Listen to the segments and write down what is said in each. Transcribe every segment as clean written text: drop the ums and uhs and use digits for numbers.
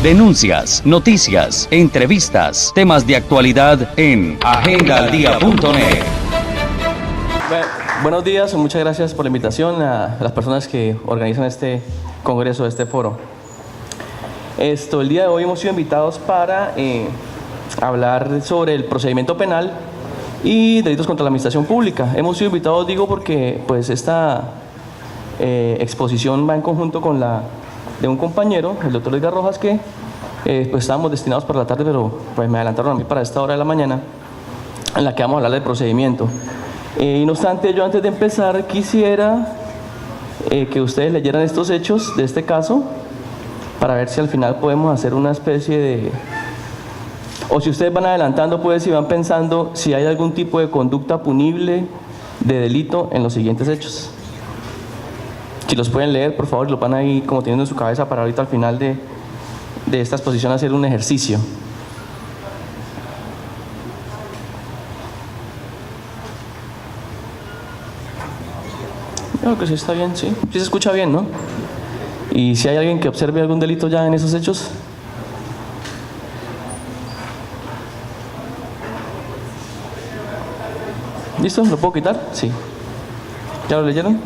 denuncias, noticias, entrevistas, temas de actualidad en agendaldia.net. Buenos días, muchas gracias por la invitación a las personas que organizan este congreso, este foro. El día de hoy hemos sido invitados para hablar sobre el procedimiento penal y delitos contra la administración pública. Hemos sido invitados, digo, porque pues esta exposición va en conjunto con la de un compañero, el doctor Edgar Rojas, que pues estábamos destinados para la tarde, pero pues me adelantaron a mí para esta hora de la mañana, en la que vamos a hablar del procedimiento. Y no obstante, yo antes de empezar quisiera que ustedes leyeran estos hechos de este caso para ver si al final podemos hacer una especie de... O si ustedes van adelantando, pues si van pensando si hay algún tipo de conducta punible de delito en los siguientes hechos. Si los pueden leer, por favor, lo van ahí como teniendo en su cabeza para ahorita al final de esta exposición hacer un ejercicio. Creo que sí está bien, sí. Sí se escucha bien, ¿no? Y si hay alguien que observe algún delito ya en esos hechos. ¿Listo? ¿Lo puedo quitar? Sí. ¿Ya lo leyeron?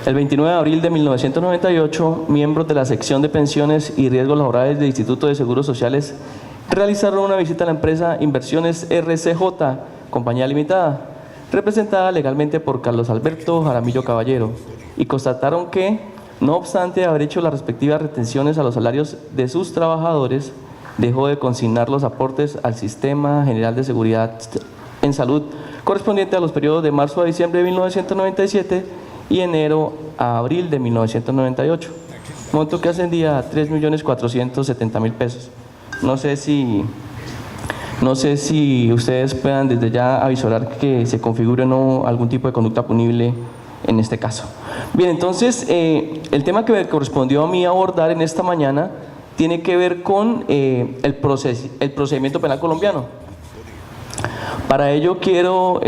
El 29 de abril de 1998, miembros de la sección de pensiones y riesgos laborales del Instituto de Seguros Sociales realizaron una visita a la empresa Inversiones RCJ, compañía limitada, representada legalmente por Carlos Alberto Jaramillo Caballero, y constataron que, no obstante haber hecho las respectivas retenciones a los salarios de sus trabajadores, dejó de consignar los aportes al Sistema General de Seguridad en Salud correspondiente a los periodos de marzo a diciembre de 1997 y enero a abril de 1998, monto que ascendía a 3.470.000 pesos. No sé si ustedes puedan desde ya avisorar que se configure o no algún tipo de conducta punible en este caso. Bien, entonces el tema que me correspondió a mí abordar en esta mañana tiene que ver con el procedimiento penal colombiano. Para ello quiero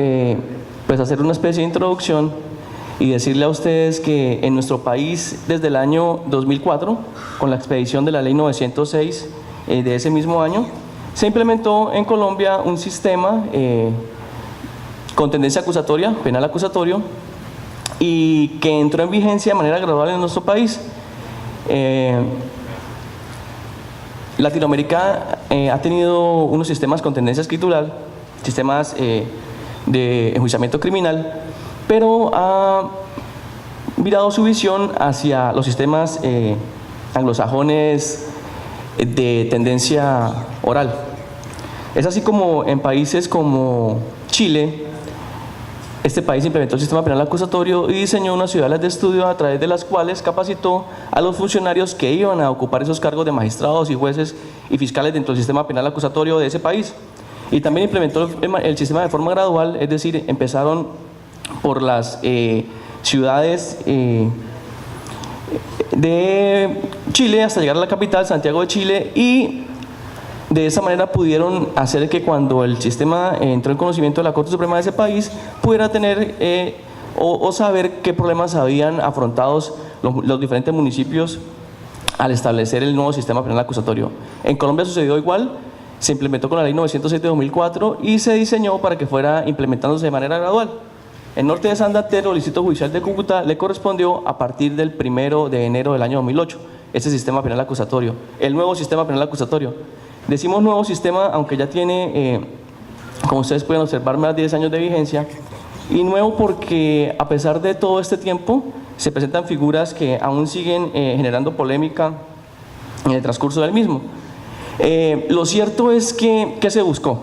pues hacer una especie de introducción y decirle a ustedes que en nuestro país desde el año 2004, con la expedición de la ley 906 de ese mismo año, se implementó en Colombia un sistema con tendencia acusatoria, penal acusatorio, y que entró en vigencia de manera gradual en nuestro país. Latinoamérica ha tenido unos sistemas con tendencia escritural, sistemas de enjuiciamiento criminal, pero ha virado su visión hacia los sistemas anglosajones de tendencia oral. Es así como en países como Chile, este país implementó el sistema penal acusatorio y diseñó unas ciudades de estudio a través de las cuales capacitó a los funcionarios que iban a ocupar esos cargos de magistrados y jueces y fiscales dentro del sistema penal acusatorio de ese país. Y también implementó el sistema de forma gradual, es decir, empezaron por las ciudades de Chile hasta llegar a la capital, Santiago de Chile, y de esa manera pudieron hacer que cuando el sistema entró en conocimiento de la Corte Suprema de ese país, pudiera tener o saber qué problemas habían afrontados los diferentes municipios al establecer el nuevo sistema penal acusatorio. En Colombia sucedió igual, se implementó con la ley 907 de 2004 y se diseñó para que fuera implementándose de manera gradual. El norte de Santander, el Distrito Judicial de Cúcuta, le correspondió a partir del 1 de enero del año 2008, ese sistema penal acusatorio, el nuevo sistema penal acusatorio. Decimos nuevo sistema, aunque ya tiene, como ustedes pueden observar, más de 10 años de vigencia, y nuevo porque a pesar de todo este tiempo, se presentan figuras que aún siguen generando polémica en el transcurso del mismo. Lo cierto es que, ¿qué se buscó?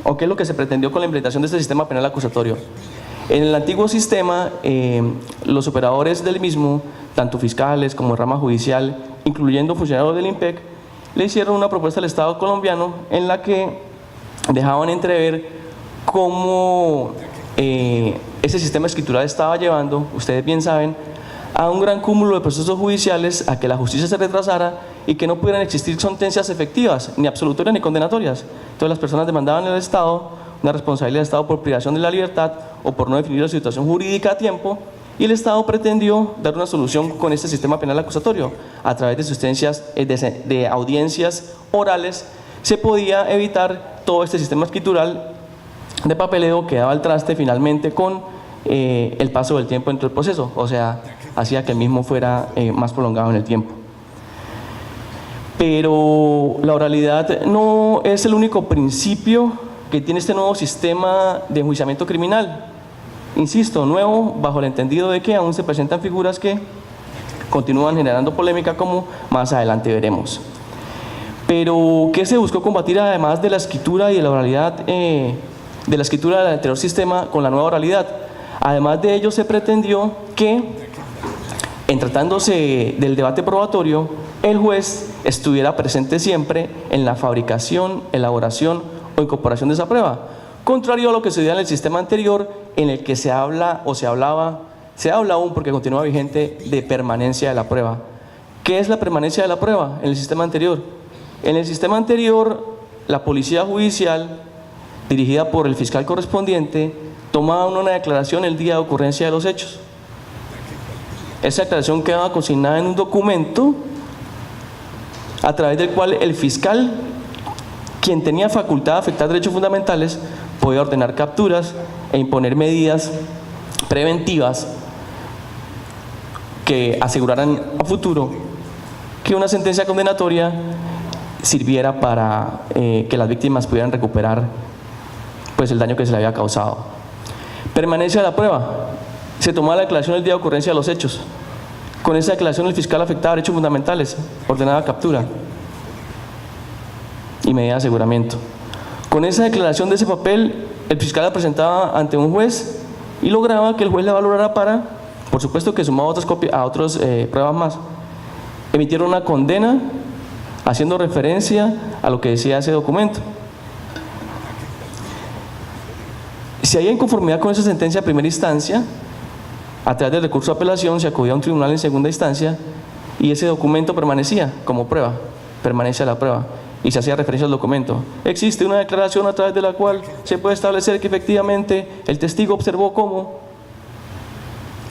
¿O qué es lo que se pretendió con la implementación de este sistema penal acusatorio? En el antiguo sistema, los operadores del mismo, tanto fiscales como rama judicial, incluyendo funcionarios del IMPEC, le hicieron una propuesta al Estado colombiano en la que dejaban entrever cómo ese sistema escritural estaba llevando, ustedes bien saben, a un gran cúmulo de procesos judiciales, a que la justicia se retrasara y que no pudieran existir sentencias efectivas, ni absolutorias ni condenatorias. Entonces las personas demandaban al Estado una responsabilidad del Estado por privación de la libertad o por no definir la situación jurídica a tiempo, y el Estado pretendió dar una solución con este sistema penal acusatorio. A través de sustancias de audiencias orales se podía evitar todo este sistema escritural de papeleo que daba el traste finalmente con el paso del tiempo dentro del proceso, o sea, hacía que el mismo fuera más prolongado en el tiempo. Pero la oralidad no es el único principio que tiene este nuevo sistema de enjuiciamiento criminal. Insisto, nuevo bajo el entendido de que aún se presentan figuras que continúan generando polémica, como más adelante veremos. Pero, ¿qué se buscó combatir además de la escritura y de la oralidad, de la escritura del anterior sistema con la nueva oralidad? Además de ello, se pretendió que, en tratándose del debate probatorio, el juez estuviera presente siempre en la fabricación, elaboración o incorporación de esa prueba, contrario a lo que sucedía en el sistema anterior, en el que se habla aún porque continúa vigente, de permanencia de la prueba. ¿Qué es la permanencia de la prueba en el sistema anterior? En el sistema anterior, la policía judicial, dirigida por el fiscal correspondiente, tomaba una declaración el día de ocurrencia de los hechos. Esa declaración quedaba consignada en un documento a través del cual el fiscal, quien tenía facultad de afectar derechos fundamentales, podía ordenar capturas e imponer medidas preventivas que aseguraran a futuro que una sentencia condenatoria sirviera para que las víctimas pudieran recuperar pues el daño que se le había causado. Permanencia de la prueba. Se tomaba la declaración el día de ocurrencia de los hechos. Con esa declaración el fiscal afectaba derechos fundamentales, ordenaba captura y medida de aseguramiento. Con esa declaración de ese papel, el fiscal la presentaba ante un juez y lograba que el juez la valorara para, por supuesto que sumaba a otras pruebas más, emitieron una condena haciendo referencia a lo que decía ese documento. Si había inconformidad con esa sentencia de primera instancia, a través del recurso de apelación se acudía a un tribunal en segunda instancia y ese documento permanecía como prueba, permanece la prueba y se hacía referencia al documento. Existe una declaración a través de la cual se puede establecer que efectivamente el testigo observó cómo,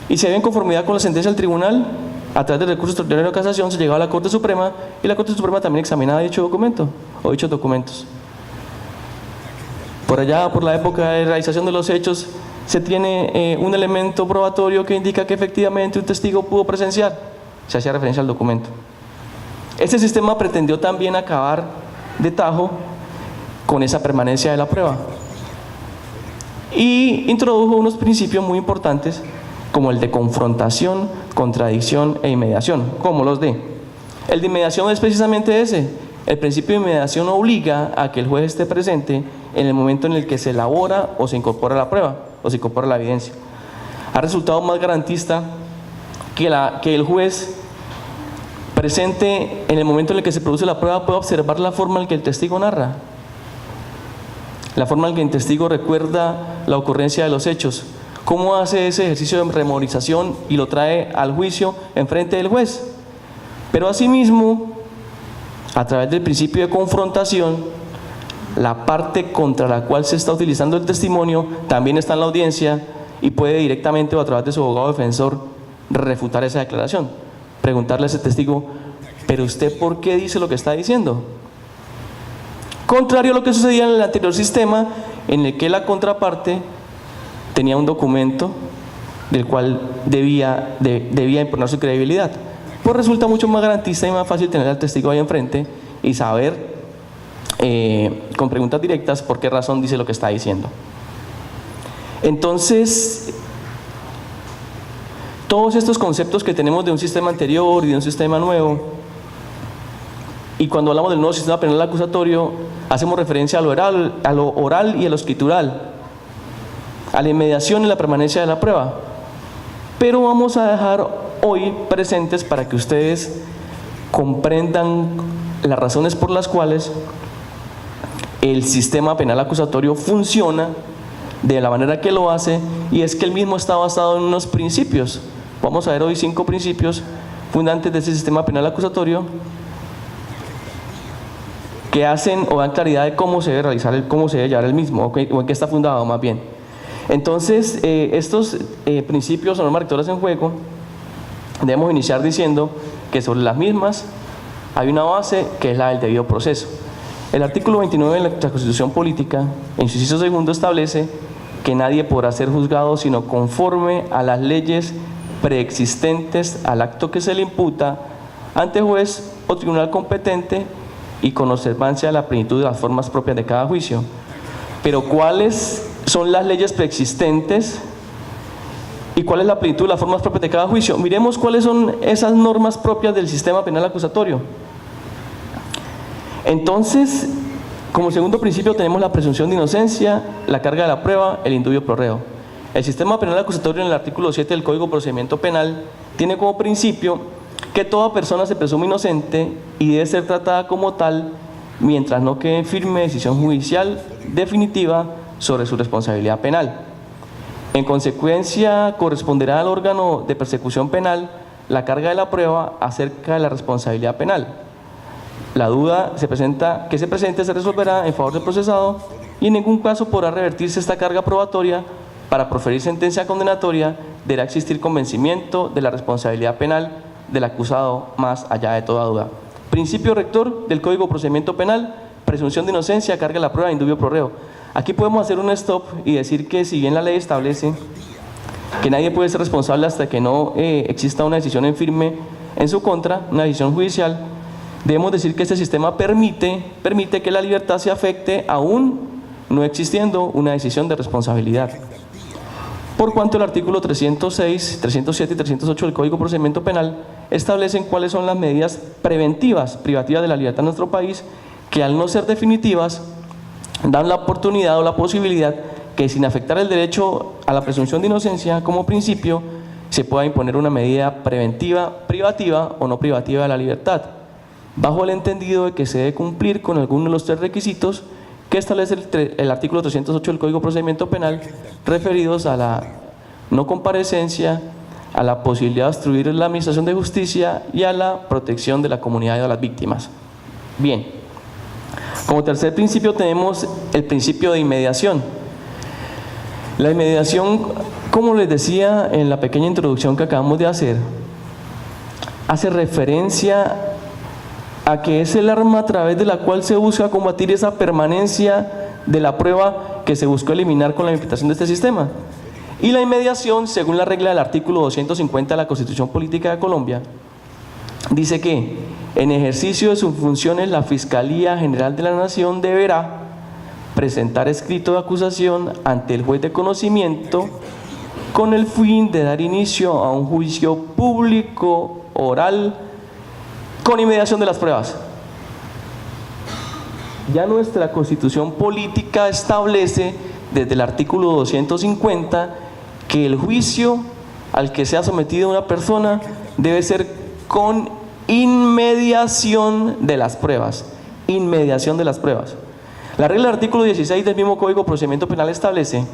y si había inconformidad con la sentencia del tribunal, a través del recurso extraordinario de casación se llegaba a la Corte Suprema y la Corte Suprema también examinaba dicho documento o dichos documentos. Por allá, por la época de realización de los hechos, se tiene un elemento probatorio que indica que efectivamente un testigo pudo presenciar, se hacía referencia al documento. Este sistema pretendió también acabar de tajo con esa permanencia de la prueba y introdujo unos principios muy importantes como el de confrontación, contradicción e inmediación, como los de. El de inmediación es precisamente ese. El principio de inmediación obliga a que el juez esté presente en el momento en el que se elabora o se incorpora la prueba o se incorpora la evidencia. Ha resultado más garantista que el juez presente en el momento en el que se produce la prueba pueda observar la forma en que el testigo narra, la forma en que el testigo recuerda la ocurrencia de los hechos, cómo hace ese ejercicio de memorización y lo trae al juicio en frente del juez. Pero asimismo, a través del principio de confrontación, la parte contra la cual se está utilizando el testimonio también está en la audiencia y puede directamente o a través de su abogado defensor refutar esa declaración, preguntarle a ese testigo, ¿pero usted por qué dice lo que está diciendo? Contrario a lo que sucedía en el anterior sistema, en el que la contraparte tenía un documento del cual debía imponer su credibilidad. Pues resulta mucho más garantista y más fácil tener al testigo ahí enfrente y saber con preguntas directas por qué razón dice lo que está diciendo. Entonces, todos estos conceptos que tenemos de un sistema anterior y de un sistema nuevo, y cuando hablamos del nuevo sistema penal acusatorio, hacemos referencia a lo oral y a lo escritural, a la inmediación y la permanencia de la prueba. Pero vamos a dejar hoy presentes para que ustedes comprendan las razones por las cuales el sistema penal acusatorio funciona de la manera que lo hace, y es que el mismo está basado en unos principios. Vamos a ver hoy 5 principios fundantes de ese sistema penal acusatorio que hacen o dan claridad de cómo se debe realizar, cómo se debe llevar el mismo, o en qué está fundado más bien. Entonces, estos principios o normas rectoras en juego, debemos iniciar diciendo que sobre las mismas hay una base que es la del debido proceso. El artículo 29 de la Constitución Política, en su inciso segundo, establece que nadie podrá ser juzgado sino conforme a las leyes preexistentes al acto que se le imputa ante juez o tribunal competente y con observancia de la plenitud de las formas propias de cada juicio. Pero ¿cuáles son las leyes preexistentes y cuál es la plenitud de las formas propias de cada juicio? Miremos cuáles son esas normas propias del sistema penal acusatorio. Entonces, como segundo principio tenemos la presunción de inocencia, la carga de la prueba, el indubio pro reo. El sistema penal acusatorio en el artículo 7 del Código de Procedimiento Penal tiene como principio que toda persona se presume inocente y debe ser tratada como tal mientras no quede firme decisión judicial definitiva sobre su responsabilidad penal. En consecuencia, corresponderá al órgano de persecución penal la carga de la prueba acerca de la responsabilidad penal. La duda que se presente se resolverá en favor del procesado y en ningún caso podrá revertirse esta carga probatoria. Para proferir sentencia condenatoria deberá existir convencimiento de la responsabilidad penal del acusado más allá de toda duda. Principio rector del Código de Procedimiento Penal: presunción de inocencia, carga de la prueba, indubio pro reo. Aquí podemos hacer un stop y decir que si bien la ley establece que nadie puede ser responsable hasta que no exista una decisión en firme en su contra, una decisión judicial, debemos decir que este sistema permite que la libertad se afecte aún no existiendo una decisión de responsabilidad. Por cuanto el artículo 306, 307 y 308 del Código de Procedimiento Penal establecen cuáles son las medidas preventivas, privativas de la libertad en nuestro país, que al no ser definitivas, dan la oportunidad o la posibilidad que sin afectar el derecho a la presunción de inocencia como principio, se pueda imponer una medida preventiva, privativa o no privativa de la libertad, bajo el entendido de que se debe cumplir con alguno de los tres requisitos que establece el artículo 308 del Código de Procedimiento Penal, referidos a la no comparecencia, a la posibilidad de obstruir la administración de justicia y a la protección de la comunidad y de las víctimas. Bien, como tercer principio tenemos el principio de inmediación. La inmediación, como les decía en la pequeña introducción que acabamos de hacer, hace referencia a que es el arma a través de la cual se busca combatir esa permanencia de la prueba que se buscó eliminar con la implementación de este sistema. Y la inmediación, según la regla del artículo 250 de la Constitución Política de Colombia, dice que en ejercicio de sus funciones la Fiscalía General de la Nación deberá presentar escrito de acusación ante el juez de conocimiento con el fin de dar inicio a un juicio público oral con inmediación de las pruebas. Ya nuestra Constitución Política establece desde el artículo 250 que el juicio al que sea sometido una persona debe ser con inmediación de las pruebas. Inmediación de las pruebas. La regla del artículo 16 del mismo Código de Procedimiento Penal establece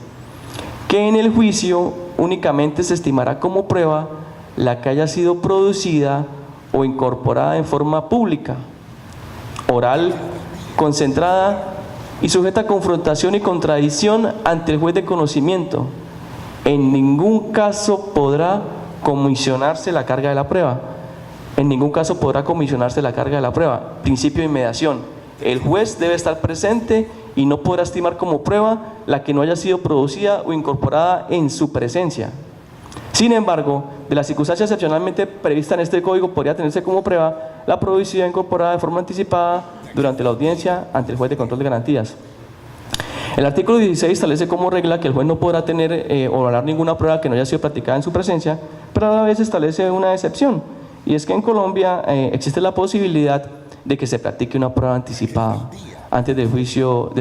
que en el juicio únicamente se estimará como prueba la que haya sido producida o incorporada en forma pública, oral, concentrada y sujeta a confrontación y contradicción ante el juez de conocimiento. En ningún caso podrá comisionarse la carga de la prueba. En ningún caso podrá comisionarse la carga de la prueba. Principio de inmediación. El juez debe estar presente y no podrá estimar como prueba la que no haya sido producida o incorporada en su presencia. Sin embargo, de las circunstancias excepcionalmente previstas en este código podría tenerse como prueba la producida o incorporada de forma anticipada durante la audiencia ante el juez de control de garantías. El artículo 16 establece como regla que el juez no podrá tener o valorar ninguna prueba que no haya sido practicada en su presencia, pero a la vez establece una excepción, y es que en Colombia existe la posibilidad de que se practique una prueba anticipada antes del juicio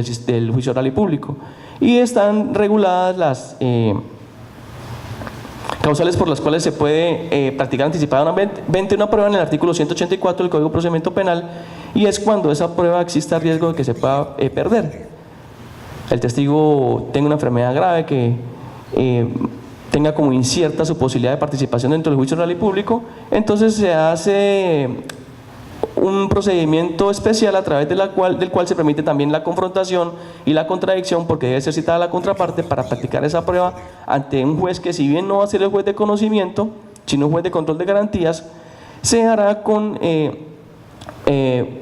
oral y público, y están reguladas las causales por las cuales se puede practicar anticipadamente una prueba en el artículo 184 del Código de Procedimiento Penal, y es cuando esa prueba exista riesgo de que se pueda perder. El testigo tenga una enfermedad grave, que tenga como incierta su posibilidad de participación dentro del juicio oral y público, entonces se hace un procedimiento especial a través del cual se permite también la confrontación y la contradicción, porque debe ser citada la contraparte para practicar esa prueba ante un juez que, si bien no va a ser el juez de conocimiento, sino un juez de control de garantías, se hará con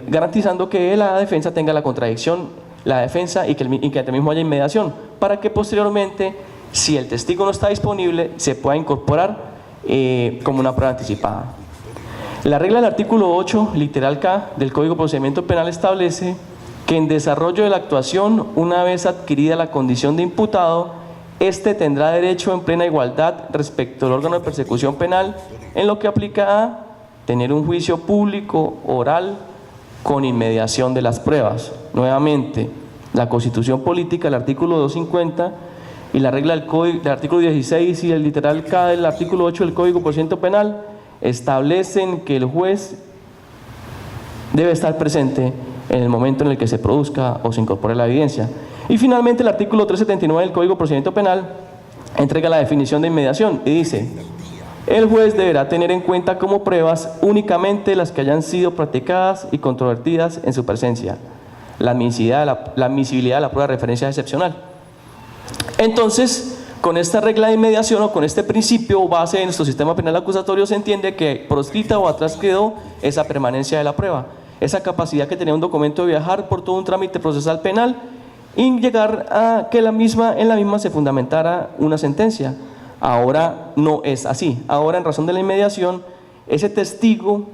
garantizando que la defensa tenga la contradicción, la defensa, y que ante el mismo haya inmediación, para que posteriormente, si el testigo no está disponible, se pueda incorporar como una prueba anticipada. La regla del artículo 8, literal K, del Código de Procedimiento Penal establece que en desarrollo de la actuación, una vez adquirida la condición de imputado, éste tendrá derecho en plena igualdad respecto al órgano de persecución penal en lo que aplica a tener un juicio público, oral, con inmediación de las pruebas. Nuevamente, la Constitución Política, el artículo 250, y la regla del artículo 16 y el literal K del artículo 8 del Código de Procedimiento Penal establecen que el juez debe estar presente en el momento en el que se produzca o se incorpore la evidencia. Y finalmente, el artículo 379 del Código de Procedimiento Penal entrega la definición de inmediación y dice: el juez deberá tener en cuenta como pruebas únicamente las que hayan sido practicadas y controvertidas en su presencia. La admisibilidad de la prueba de referencia es excepcional. Entonces, con esta regla de inmediación o con este principio base de nuestro sistema penal acusatorio, se entiende que proscrita o atrás quedó esa permanencia de la prueba, esa capacidad que tenía un documento de viajar por todo un trámite procesal penal y llegar a que en la misma se fundamentara una sentencia. Ahora no es así. Ahora, en razón de la inmediación, ese testigo,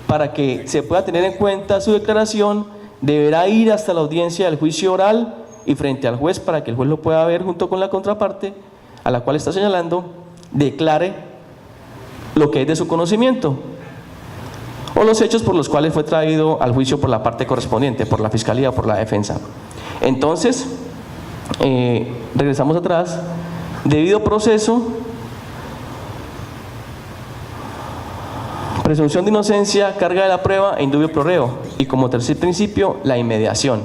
para que se pueda tener en cuenta su declaración, deberá ir hasta la audiencia del juicio oral y frente al juez, para que el juez lo pueda ver junto con la contraparte a la cual está señalando, declare lo que es de su conocimiento o los hechos por los cuales fue traído al juicio por la parte correspondiente, por la fiscalía o por la defensa. Entonces, regresamos atrás. Debido proceso, presunción de inocencia, carga de la prueba e indubio pro reo. Y como tercer principio, la inmediación.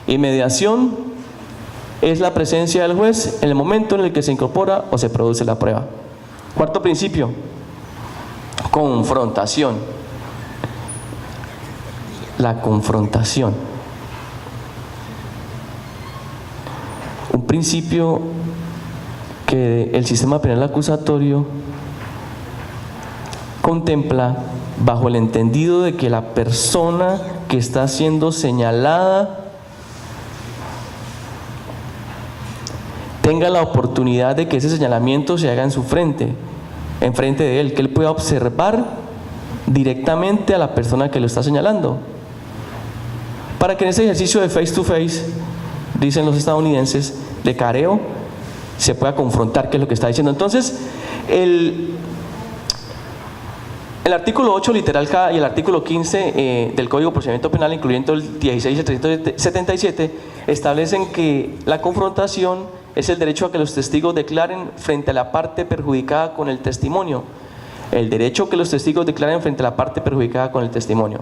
Inmediación es la presencia del juez en el momento en el que se incorpora o se produce la prueba. Cuarto principio, confrontación. La confrontación. Un principio que el sistema penal acusatorio contempla bajo el entendido de que la persona que está siendo señalada tenga la oportunidad de que ese señalamiento se haga en su frente, enfrente de él, que él pueda observar directamente a la persona que lo está señalando, para que en ese ejercicio de face to face, dicen los estadounidenses, de careo, se pueda confrontar qué es lo que está diciendo. Entonces, el artículo 8 literal K y el artículo 15 del Código de Procedimiento Penal, incluyendo el 16 y el 377, establecen que la confrontación es el derecho a que los testigos declaren frente a la parte perjudicada con el testimonio. El derecho a que los testigos declaren frente a la parte perjudicada con el testimonio.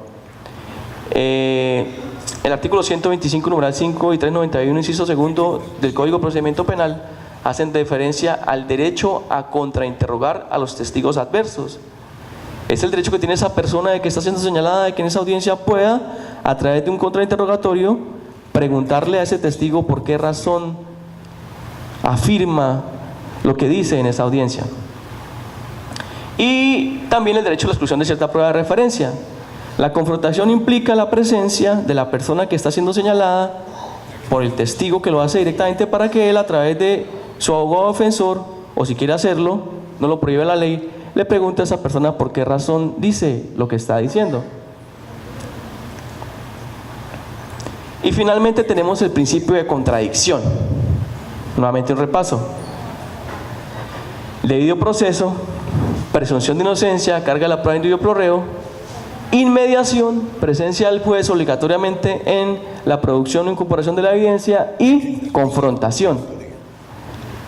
El artículo 125, numeral 5 y 391, inciso segundo del Código de Procedimiento Penal hacen referencia al derecho a contrainterrogar a los testigos adversos. Es el derecho que tiene esa persona de que está siendo señalada de que en esa audiencia pueda, a través de un contrainterrogatorio, preguntarle a ese testigo por qué razón afirma lo que dice en esa audiencia. Y también el derecho a la exclusión de cierta prueba de referencia. La confrontación implica la presencia de la persona que está siendo señalada por el testigo que lo hace directamente, para que él, a través de su abogado defensor, o si quiere hacerlo, no lo prohíbe la ley, le pregunte a esa persona por qué razón dice lo que está diciendo. Y finalmente tenemos el principio de contradicción. Nuevamente un repaso. Debido proceso, presunción de inocencia, carga de la prueba indubio pro reo, inmediación, presencia del juez obligatoriamente en la producción o incorporación de la evidencia, y confrontación,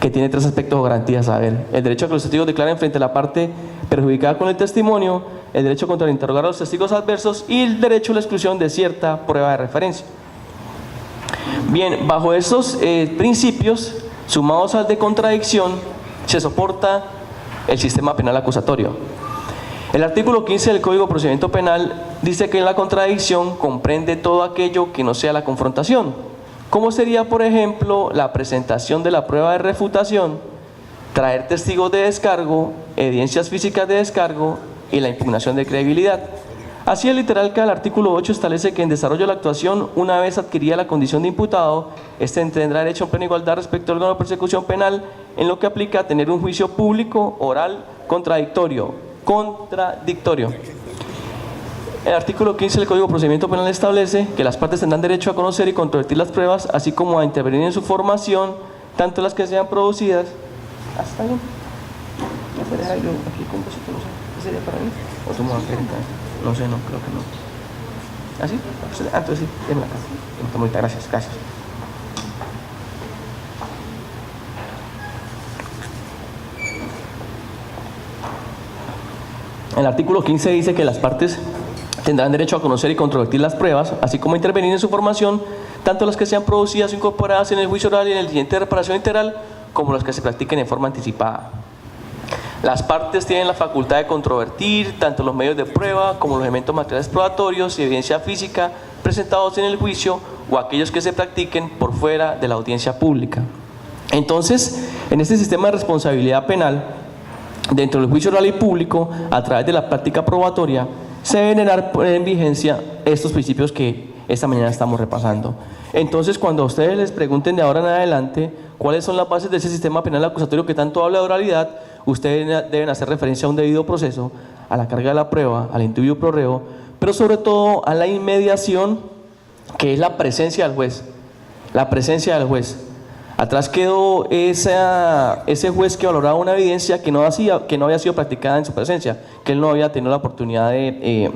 que tiene tres aspectos o garantías. A ver, el derecho a que los testigos declaren frente a la parte perjudicada con el testimonio, el derecho contra interrogar a los testigos adversos y el derecho a la exclusión de cierta prueba de referencia. Bien, bajo esos principios, sumados al de contradicción, se soporta el sistema penal acusatorio. El artículo 15 del Código de Procedimiento Penal dice que en la contradicción comprende todo aquello que no sea la confrontación. ¿Cómo sería, por ejemplo, la presentación de la prueba de refutación, traer testigos de descargo, evidencias físicas de descargo y la impugnación de credibilidad? Así, el literal que el artículo 8 establece que en desarrollo de la actuación, una vez adquirida la condición de imputado, éste tendrá derecho a plena igualdad respecto al órgano de persecución penal en lo que aplica a tener un juicio público, oral, contradictorio. El artículo 15 del Código de Procedimiento Penal establece que las partes tendrán derecho a conocer y controvertir las pruebas, así como a intervenir en su formación, tanto las que sean producidas. ¿Está bien? ¿Qué sería para mí? ¿O tú me vas a querer? No sé, no, creo que no. ¿Ah, sí? Entonces sí, déme la casa. Gracias, gracias. El artículo 15 dice que las partes tendrán derecho a conocer y controvertir las pruebas, así como a intervenir en su formación, tanto las que sean producidas o incorporadas en el juicio oral y en el diligente de reparación integral, como las que se practiquen en forma anticipada. Las partes tienen la facultad de controvertir tanto los medios de prueba como los elementos materiales probatorios y evidencia física presentados en el juicio o aquellos que se practiquen por fuera de la audiencia pública. Entonces, en este sistema de responsabilidad penal, dentro del juicio oral y público, a través de la práctica probatoria, se deben poner en vigencia estos principios que esta mañana estamos repasando. Entonces, cuando a ustedes les pregunten de ahora en adelante cuáles son las bases de ese sistema penal acusatorio que tanto habla de oralidad, ustedes deben hacer referencia a un debido proceso, a la carga de la prueba, al indubio pro reo, pero sobre todo a la inmediación, que es la presencia del juez. La presencia del juez. Atrás quedó ese juez que valoraba una evidencia que no había sido practicada en su presencia, que él no había tenido la oportunidad de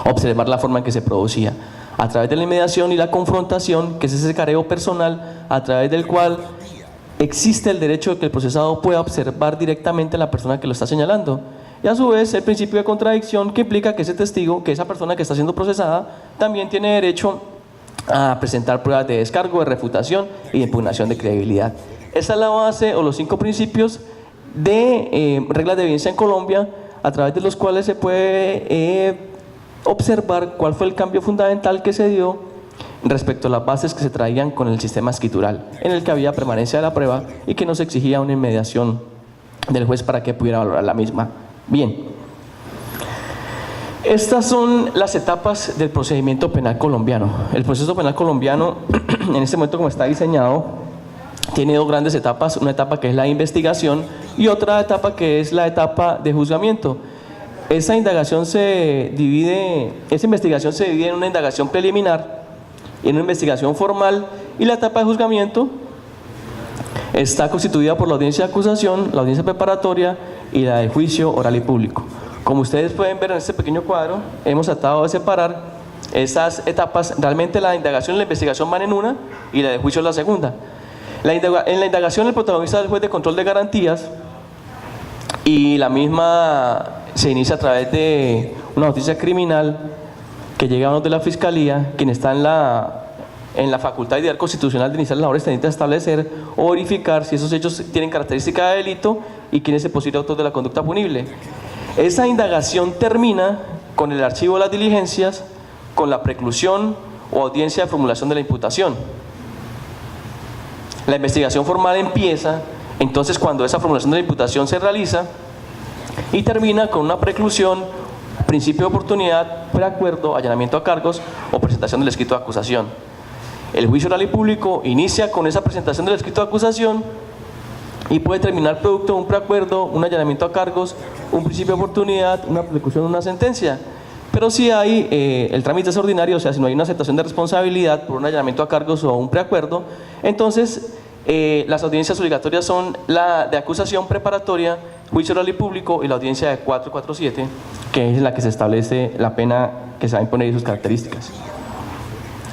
observar la forma en que se producía. A través de la inmediación y la confrontación, que es ese careo personal, a través del cual existe el derecho de que el procesado pueda observar directamente a la persona que lo está señalando. Y a su vez, el principio de contradicción, que implica que ese testigo, que esa persona que está siendo procesada, también tiene derecho a presentar pruebas de descargo, de refutación y de impugnación de credibilidad. Esa es la base o los 5 principios de reglas de evidencia en Colombia, a través de los cuales se puede observar cuál fue el cambio fundamental que se dio respecto a las bases que se traían con el sistema escritural, en el que había permanencia de la prueba y que no se exigía una inmediación del juez para que pudiera valorar la misma. Bien, estas son las etapas del procedimiento penal colombiano. El proceso penal colombiano, en este momento como está diseñado, tiene 2 grandes etapas, una etapa que es la investigación y otra etapa que es la etapa de juzgamiento. Esa investigación se divide en una indagación preliminar, en una investigación formal, y la etapa de juzgamiento está constituida por la audiencia de acusación, la audiencia preparatoria y la de juicio oral y público. Como ustedes pueden ver en este pequeño cuadro, hemos tratado de separar esas etapas. Realmente la indagación y la investigación van en una y la de juicio en la segunda. En la indagación el protagonista es el juez de control de garantías y la misma se inicia a través de una noticia criminal que llega a uno de la fiscalía, quien está en la facultad ideal constitucional de iniciar las labores tendientes a establecer o verificar si esos hechos tienen característica de delito y quién es el posible autor de la conducta punible. Esa indagación termina con el archivo de las diligencias, con la preclusión o audiencia de formulación de la imputación. La investigación formal empieza entonces cuando esa formulación de la imputación se realiza y termina con una preclusión, principio de oportunidad, preacuerdo, allanamiento a cargos o presentación del escrito de acusación. El juicio oral y público inicia con esa presentación del escrito de acusación y puede terminar producto de un preacuerdo, un allanamiento a cargos, un principio de oportunidad, una persecución, una sentencia. Pero si hay, el trámite es ordinario, o sea, si no hay una aceptación de responsabilidad por un allanamiento a cargos o un preacuerdo, entonces las audiencias obligatorias son la de acusación preparatoria, juicio oral y público y la audiencia de 447, que es la que se establece la pena que se va a imponer y sus características.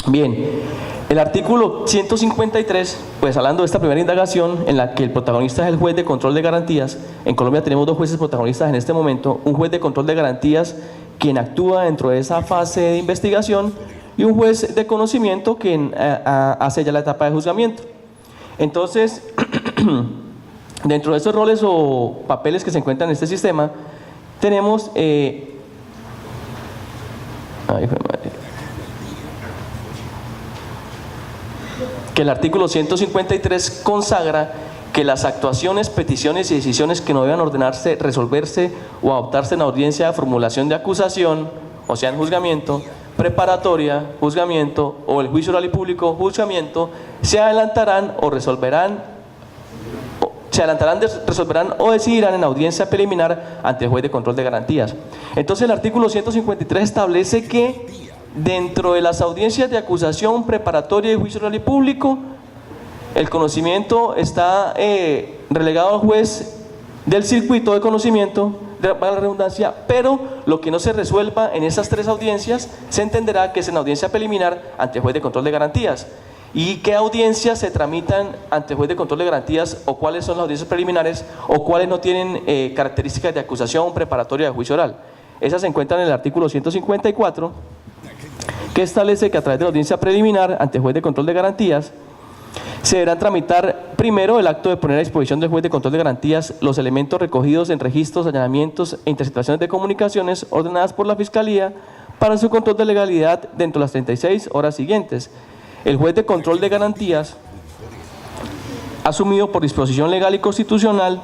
Bien, el artículo 153, pues hablando de esta primera indagación en la que el protagonista es el juez de control de garantías. En Colombia tenemos 2 jueces protagonistas en este momento, un juez de control de garantías quien actúa dentro de esa fase de investigación y un juez de conocimiento quien hace ya la etapa de juzgamiento. Entonces, dentro de esos roles o papeles que se encuentran en este sistema, tenemos que el artículo 153 consagra que las actuaciones, peticiones y decisiones que no deban ordenarse, resolverse o adoptarse en audiencia de formulación de acusación, o sea, en juzgamiento, preparatoria, juzgamiento o el juicio oral y público, juzgamiento, se adelantarán, resolverán o decidirán en audiencia preliminar ante el juez de control de garantías. Entonces el artículo 153 establece que dentro de las audiencias de acusación, preparatoria y juicio oral y público, el conocimiento está relegado al juez del circuito de conocimiento, para la redundancia, pero lo que no se resuelva en esas 3 audiencias se entenderá que es en audiencia preliminar ante el juez de control de garantías. ¿Y qué audiencias se tramitan ante el juez de control de garantías, o cuáles son las audiencias preliminares, o cuáles no tienen características de acusación, preparatoria de juicio oral? Esas se encuentran en el artículo 154, que establece que a través de la audiencia preliminar ante el juez de control de garantías se deberán tramitar primero el acto de poner a disposición del juez de control de garantías los elementos recogidos en registros, allanamientos e interceptaciones de comunicaciones ordenadas por la Fiscalía para su control de legalidad dentro de las 36 horas siguientes. El juez de control de garantías ha asumido por disposición legal y constitucional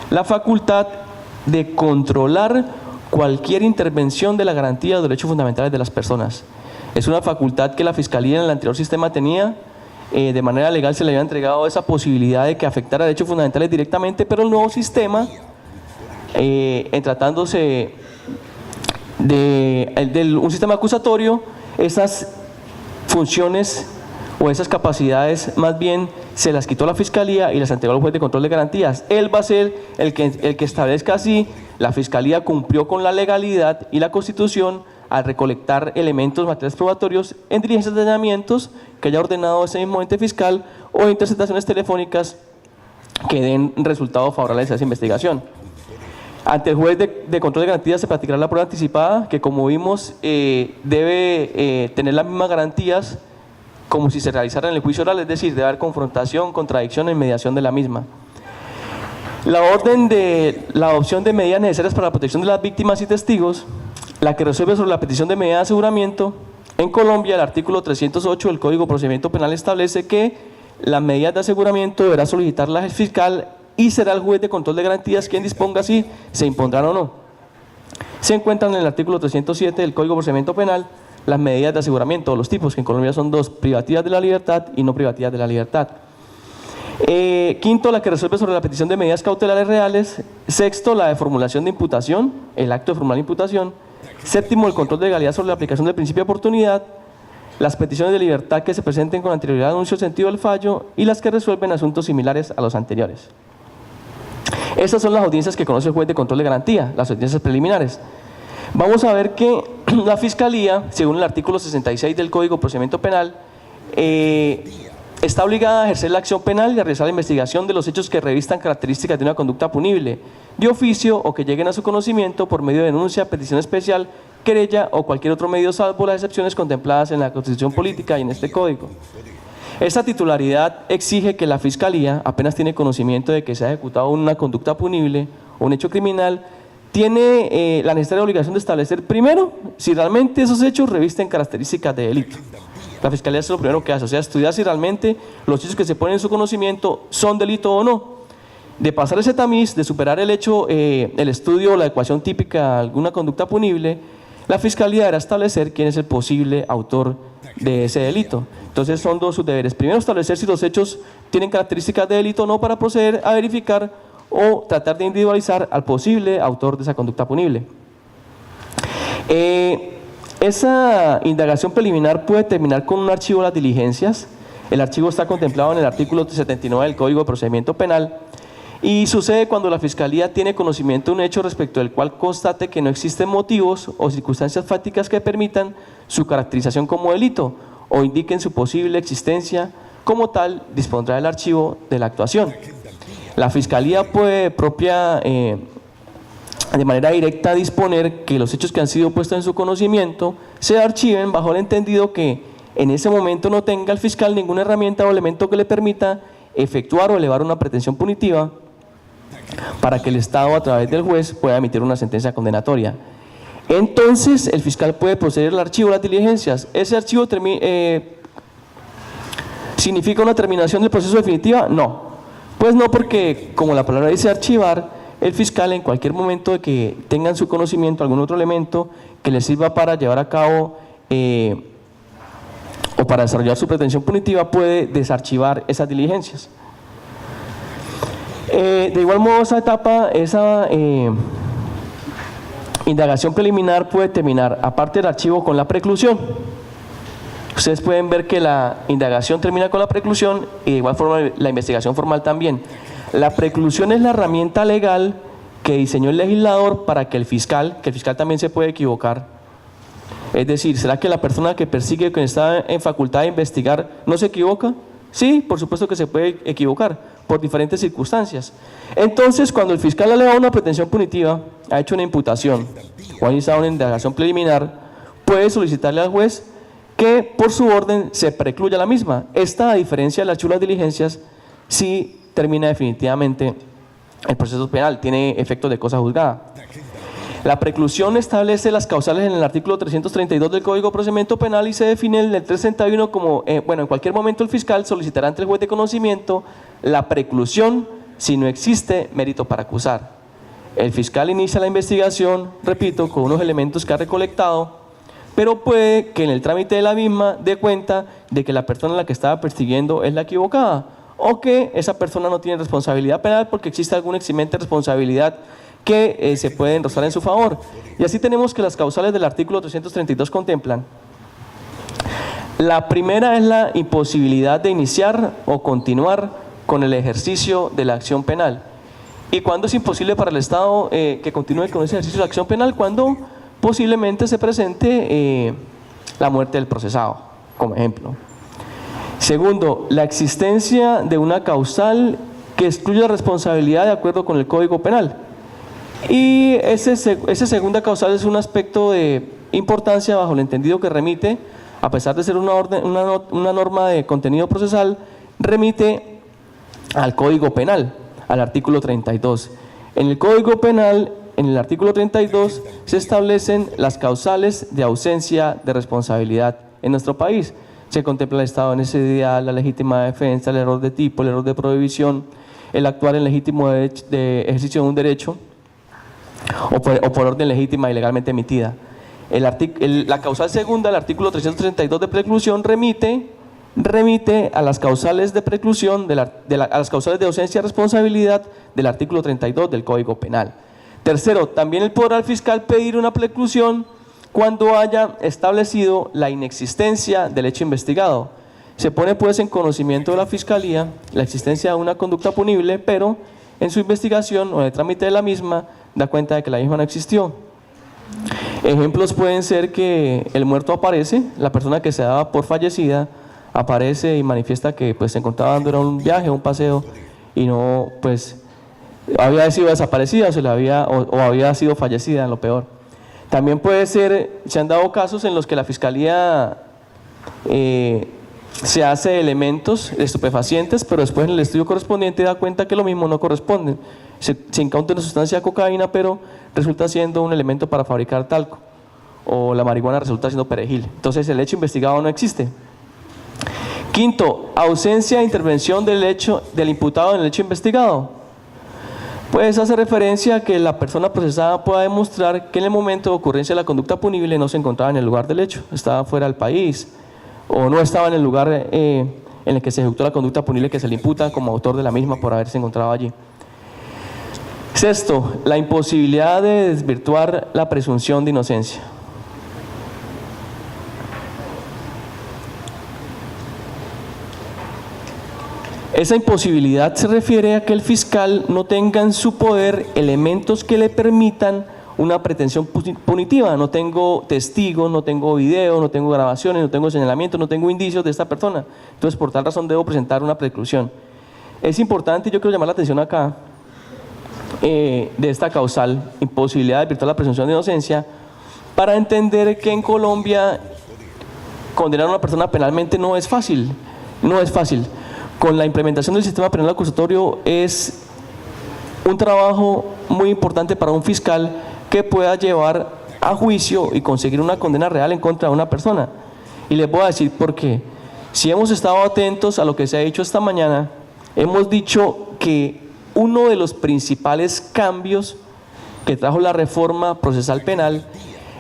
la facultad de controlar cualquier intervención de la garantía de los derechos fundamentales de las personas. Es una facultad que la Fiscalía en el anterior sistema tenía. De manera legal se le había entregado esa posibilidad de que afectara derechos fundamentales directamente, pero el nuevo sistema, en tratándose de un sistema acusatorio, esas funciones o esas capacidades más bien se las quitó la Fiscalía y las entregó al juez de control de garantías. Él va a ser el que establezca si la Fiscalía cumplió con la legalidad y la Constitución al recolectar elementos materiales probatorios en diligencias de allanamientos que haya ordenado ese mismo ente fiscal o interceptaciones telefónicas que den resultados favorables a esa investigación. Ante el juez de control de garantías se practicará la prueba anticipada, que como vimos debe tener las mismas garantías como si se realizara en el juicio oral, es decir, debe haber confrontación, contradicción e inmediación de la misma. La orden de la adopción de medidas necesarias para la protección de las víctimas y testigos, la que resuelve sobre la petición de medida de aseguramiento. En Colombia, el artículo 308 del Código de Procedimiento Penal establece que las medidas de aseguramiento deberá solicitarlas el fiscal y será el juez de control de garantías quien disponga si se impondrán o no. Se encuentran en el artículo 307 del Código de Procedimiento Penal las medidas de aseguramiento, los tipos, que en Colombia son 2, privativas de la libertad y no privativas de la libertad. Quinto, la que resuelve sobre la petición de medidas cautelares reales. Sexto, la de formulación de imputación, el acto de formular imputación. Séptimo, el control de legalidad sobre la aplicación del principio de oportunidad. Las peticiones de libertad que se presenten con anterioridad al anuncio sentido del fallo y las que resuelven asuntos similares a los anteriores. Esas son las audiencias que conoce el juez de control de garantía, las audiencias preliminares. Vamos a ver que la Fiscalía, según el artículo 66 del Código de Procedimiento Penal, está obligada a ejercer la acción penal y a realizar la investigación de los hechos que revistan características de una conducta punible, de oficio o que lleguen a su conocimiento por medio de denuncia, petición especial, querella o cualquier otro medio, salvo las excepciones contempladas en la Constitución Política y en este Código. Esta titularidad exige que la Fiscalía, apenas tiene conocimiento de que se ha ejecutado una conducta punible o un hecho criminal, tiene la necesaria obligación de establecer primero si realmente esos hechos revisten características de delito. La Fiscalía es lo primero que hace, o sea, estudiar si realmente los hechos que se ponen en su conocimiento son delito o no. De pasar ese tamiz, de superar el hecho, el estudio o la ecuación típica de alguna conducta punible, la Fiscalía deberá establecer quién es el posible autor de ese delito. Entonces son 2 sus deberes. Primero, establecer si los hechos tienen características de delito o no para proceder a verificar o tratar de individualizar al posible autor de esa conducta punible. Esa indagación preliminar puede terminar con un archivo de las diligencias. El archivo está contemplado en el artículo 79 del Código de Procedimiento Penal y sucede cuando la Fiscalía tiene conocimiento de un hecho respecto del cual constate que no existen motivos o circunstancias fácticas que permitan su caracterización como delito o indiquen su posible existencia. Como tal, dispondrá el archivo de la actuación. La Fiscalía puede de manera directa disponer que los hechos que han sido puestos en su conocimiento se archiven bajo el entendido que en ese momento no tenga el fiscal ninguna herramienta o elemento que le permita efectuar o elevar una pretensión punitiva para que el Estado a través del juez pueda emitir una sentencia condenatoria. Entonces el fiscal puede proceder al archivo de las diligencias. Ese archivo ¿significa una terminación del proceso definitiva? No. Pues no, porque como la palabra dice archivar, el fiscal en cualquier momento de que tenga en su conocimiento algún otro elemento que le sirva para llevar a cabo o para desarrollar su pretensión punitiva, puede desarchivar esas diligencias. De igual modo, esa etapa, esa indagación preliminar puede terminar, aparte del archivo, con la preclusión. Ustedes pueden ver que la indagación termina con la preclusión y de igual forma la investigación formal también. La preclusión es la herramienta legal que diseñó el legislador para que el fiscal también se puede equivocar. Es decir, ¿será que la persona que persigue, que está en facultad de investigar, no se equivoca? Sí, por supuesto que se puede equivocar por diferentes circunstancias. Entonces, cuando el fiscal ha elevado una pretensión punitiva, ha hecho una imputación o ha iniciado una indagación preliminar, puede solicitarle al juez que por su orden se precluya la misma. Esta, a diferencia del archivo de las diligencias, sí termina definitivamente el proceso penal, tiene efecto de cosa juzgada. La preclusión establece las causales en el artículo 332 del Código de Procedimiento Penal y se define en el 331 como, en cualquier momento el fiscal solicitará ante el juez de conocimiento la preclusión si no existe mérito para acusar. El fiscal inicia la investigación, repito, con unos elementos que ha recolectado, pero puede que en el trámite de la misma dé cuenta de que la persona a la que estaba persiguiendo es la equivocada o que esa persona no tiene responsabilidad penal porque existe algún eximente de responsabilidad que se puede enroscar en su favor. Y así tenemos que las causales del artículo 332 contemplan. La primera es la imposibilidad de iniciar o continuar con el ejercicio de la acción penal. ¿Y cuándo es imposible para el Estado que continúe con ese ejercicio de la acción penal? Cuando posiblemente se presente la muerte del procesado, como ejemplo. Segundo, la existencia de una causal que excluye la responsabilidad de acuerdo con el Código Penal. Y esa segunda causal es un aspecto de importancia bajo el entendido que remite, a pesar de ser una norma de contenido procesal, remite al Código Penal, al artículo 32. En el Código Penal, en el artículo 32, se establecen las causales de ausencia de responsabilidad en nuestro país. Se contempla el estado de necesidad, la legítima defensa, el error de tipo, el error de prohibición, el actuar en legítimo de ejercicio de un derecho, o por orden legítima y legalmente emitida. La causal segunda, el artículo 332 de preclusión, remite a las causales de preclusión, a las causales de ausencia de responsabilidad del artículo 32 del Código Penal. Tercero, también podrá el fiscal pedir una preclusión cuando haya establecido la inexistencia del hecho investigado. Se pone pues en conocimiento de la Fiscalía la existencia de una conducta punible, pero en su investigación o en el trámite de la misma da cuenta de que la misma no existió. Ejemplos pueden ser que el muerto aparece, la persona que se daba por fallecida aparece y manifiesta que pues se encontraba dando un viaje, un paseo y no pues había sido desaparecida o había sido fallecida, en lo peor. También puede ser, se han dado casos en los que la Fiscalía se hace elementos estupefacientes, pero después en el estudio correspondiente da cuenta que lo mismo no corresponde. Se incauta una sustancia de cocaína, pero resulta siendo un elemento para fabricar talco, o la marihuana resulta siendo perejil. Entonces el hecho investigado no existe. Quinto, ausencia de intervención del imputado en el hecho investigado. Pues hace referencia a que la persona procesada pueda demostrar que en el momento de ocurrencia de la conducta punible no se encontraba en el lugar del hecho, estaba fuera del país, o no estaba en el lugar en el que se ejecutó la conducta punible que se le imputa como autor de la misma por haberse encontrado allí. Sexto, la imposibilidad de desvirtuar la presunción de inocencia. Esa imposibilidad se refiere a que el fiscal no tenga en su poder elementos que le permitan una pretensión punitiva. No tengo testigos, no tengo video, no tengo grabaciones, no tengo señalamientos, no tengo indicios de esta persona. Entonces, por tal razón debo presentar una preclusión. Es importante, yo quiero llamar la atención acá, de esta causal, imposibilidad de desvirtuar la presunción de inocencia, para entender que en Colombia condenar a una persona penalmente no es fácil, no es fácil. Con la implementación del sistema penal acusatorio es un trabajo muy importante para un fiscal que pueda llevar a juicio y conseguir una condena real en contra de una persona. Y les voy a decir por qué. Si hemos estado atentos a lo que se ha dicho esta mañana, hemos dicho que uno de los principales cambios que trajo la reforma procesal penal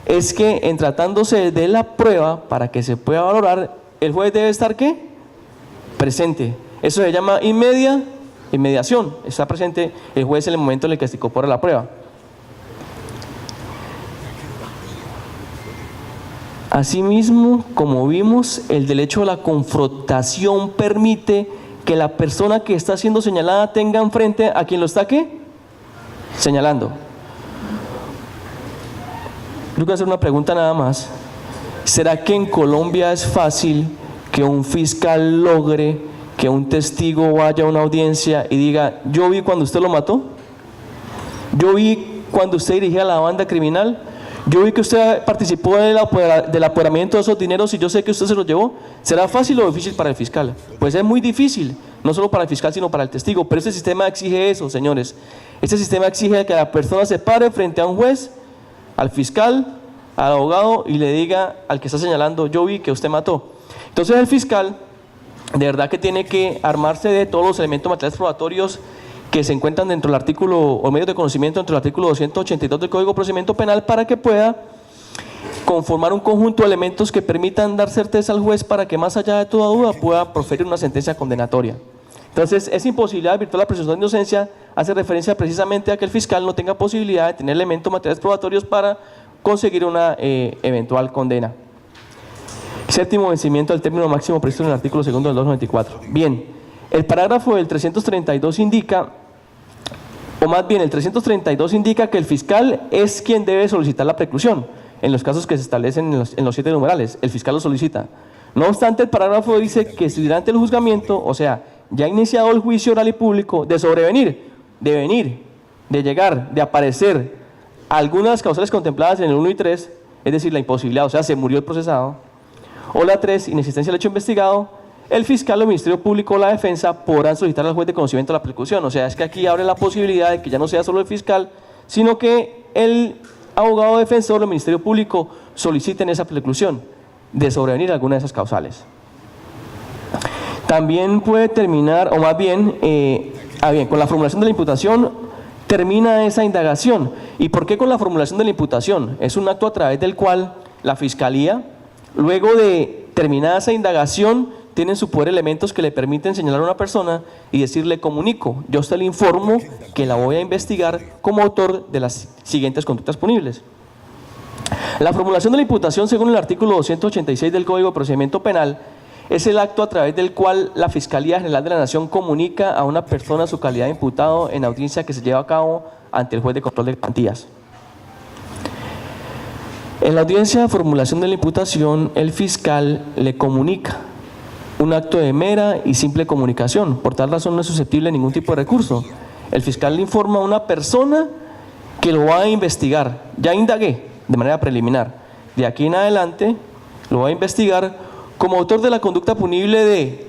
es que en tratándose de la prueba, para que se pueda valorar, el juez debe estar ¿qué? Presente. Eso se llama inmediación. Está presente el juez en el momento en el que se incorpora la prueba. Asimismo, como vimos, el derecho a la confrontación permite que la persona que está siendo señalada tenga enfrente a quien lo está ¿qué? Señalando. Yo quiero hacer una pregunta nada más. ¿Será que en Colombia es fácil que un fiscal logre que un testigo vaya a una audiencia y diga: yo vi cuando usted lo mató, yo vi cuando usted dirigía la banda criminal, yo vi que usted participó del apoderamiento de esos dineros y yo sé que usted se los llevó? ¿Será fácil o difícil para el fiscal? Pues es muy difícil, no solo para el fiscal sino para el testigo, pero este sistema exige eso, señores. Este sistema exige que la persona se pare frente a un juez, al fiscal, al abogado, y le diga al que está señalando: yo vi que usted mató. Entonces el fiscal de verdad que tiene que armarse de todos los elementos materiales probatorios que se encuentran dentro del artículo, o medios de conocimiento dentro del artículo 282 del Código de Procedimiento Penal, para que pueda conformar un conjunto de elementos que permitan dar certeza al juez para que, más allá de toda duda, pueda proferir una sentencia condenatoria. Entonces, esa imposibilidad virtual de la presunción de inocencia hace referencia precisamente a que el fiscal no tenga posibilidad de tener elementos materiales probatorios para conseguir una eventual condena. Séptimo, vencimiento del término máximo previsto en el artículo 2 del 294. Bien, el parágrafo del 332 indica, o más bien el 332 indica que el fiscal es quien debe solicitar la preclusión, en los casos que se establecen en los 7 numerales, el fiscal lo solicita. No obstante, el parágrafo dice que si durante el juzgamiento, o sea, ya iniciado el juicio oral y público, de sobrevenir, de venir, de llegar, de aparecer algunas de las causales contempladas en el 1 y 3, es decir, la imposibilidad, o sea, se murió el procesado, o la 3, inexistencia del hecho investigado, el fiscal o el Ministerio Público o la defensa podrán solicitar al juez de conocimiento de la preclusión. O sea, es que aquí abre la posibilidad de que ya no sea solo el fiscal, sino que el abogado defensor o el Ministerio Público soliciten esa preclusión de sobrevenir alguna de esas causales. También puede terminar, o más bien, con la formulación de la imputación termina esa indagación. ¿Y por qué con la formulación de la imputación? Es un acto a través del cual la Fiscalía, luego de terminada esa indagación, tiene en su poder elementos que le permiten señalar a una persona y decirle: comunico, yo a usted le informo que la voy a investigar como autor de las siguientes conductas punibles. La formulación de la imputación, según el artículo 286 del Código de Procedimiento Penal, es el acto a través del cual la Fiscalía General de la Nación comunica a una persona su calidad de imputado en audiencia que se lleva a cabo ante el juez de control de garantías. En la audiencia de formulación de la imputación, el fiscal le comunica un acto de mera y simple comunicación. Por tal razón no es susceptible de ningún tipo de recurso. El fiscal le informa a una persona que lo va a investigar. Ya indagué de manera preliminar. De aquí en adelante lo va a investigar como autor de la conducta punible de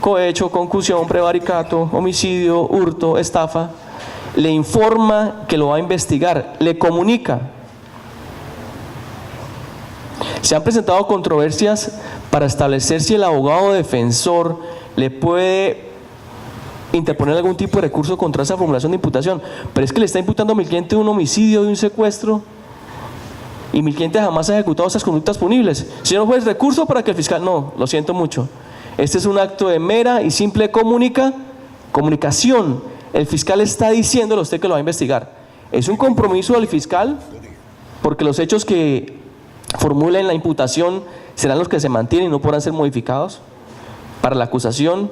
cohecho, concusión, prevaricato, homicidio, hurto, estafa. Le informa que lo va a investigar, le comunica. Se han presentado controversias para establecer si el abogado defensor le puede interponer algún tipo de recurso contra esa formulación de imputación, pero es que le está imputando a mi cliente un homicidio y un secuestro y mi cliente jamás ha ejecutado esas conductas punibles. Señor juez, recurso para que el fiscal... No, lo siento mucho. Este es un acto de mera y simple comunicación. El fiscal está diciéndole a usted que lo va a investigar. Es un compromiso del fiscal porque los hechos que formulen la imputación serán los que se mantienen y no podrán ser modificados para la acusación,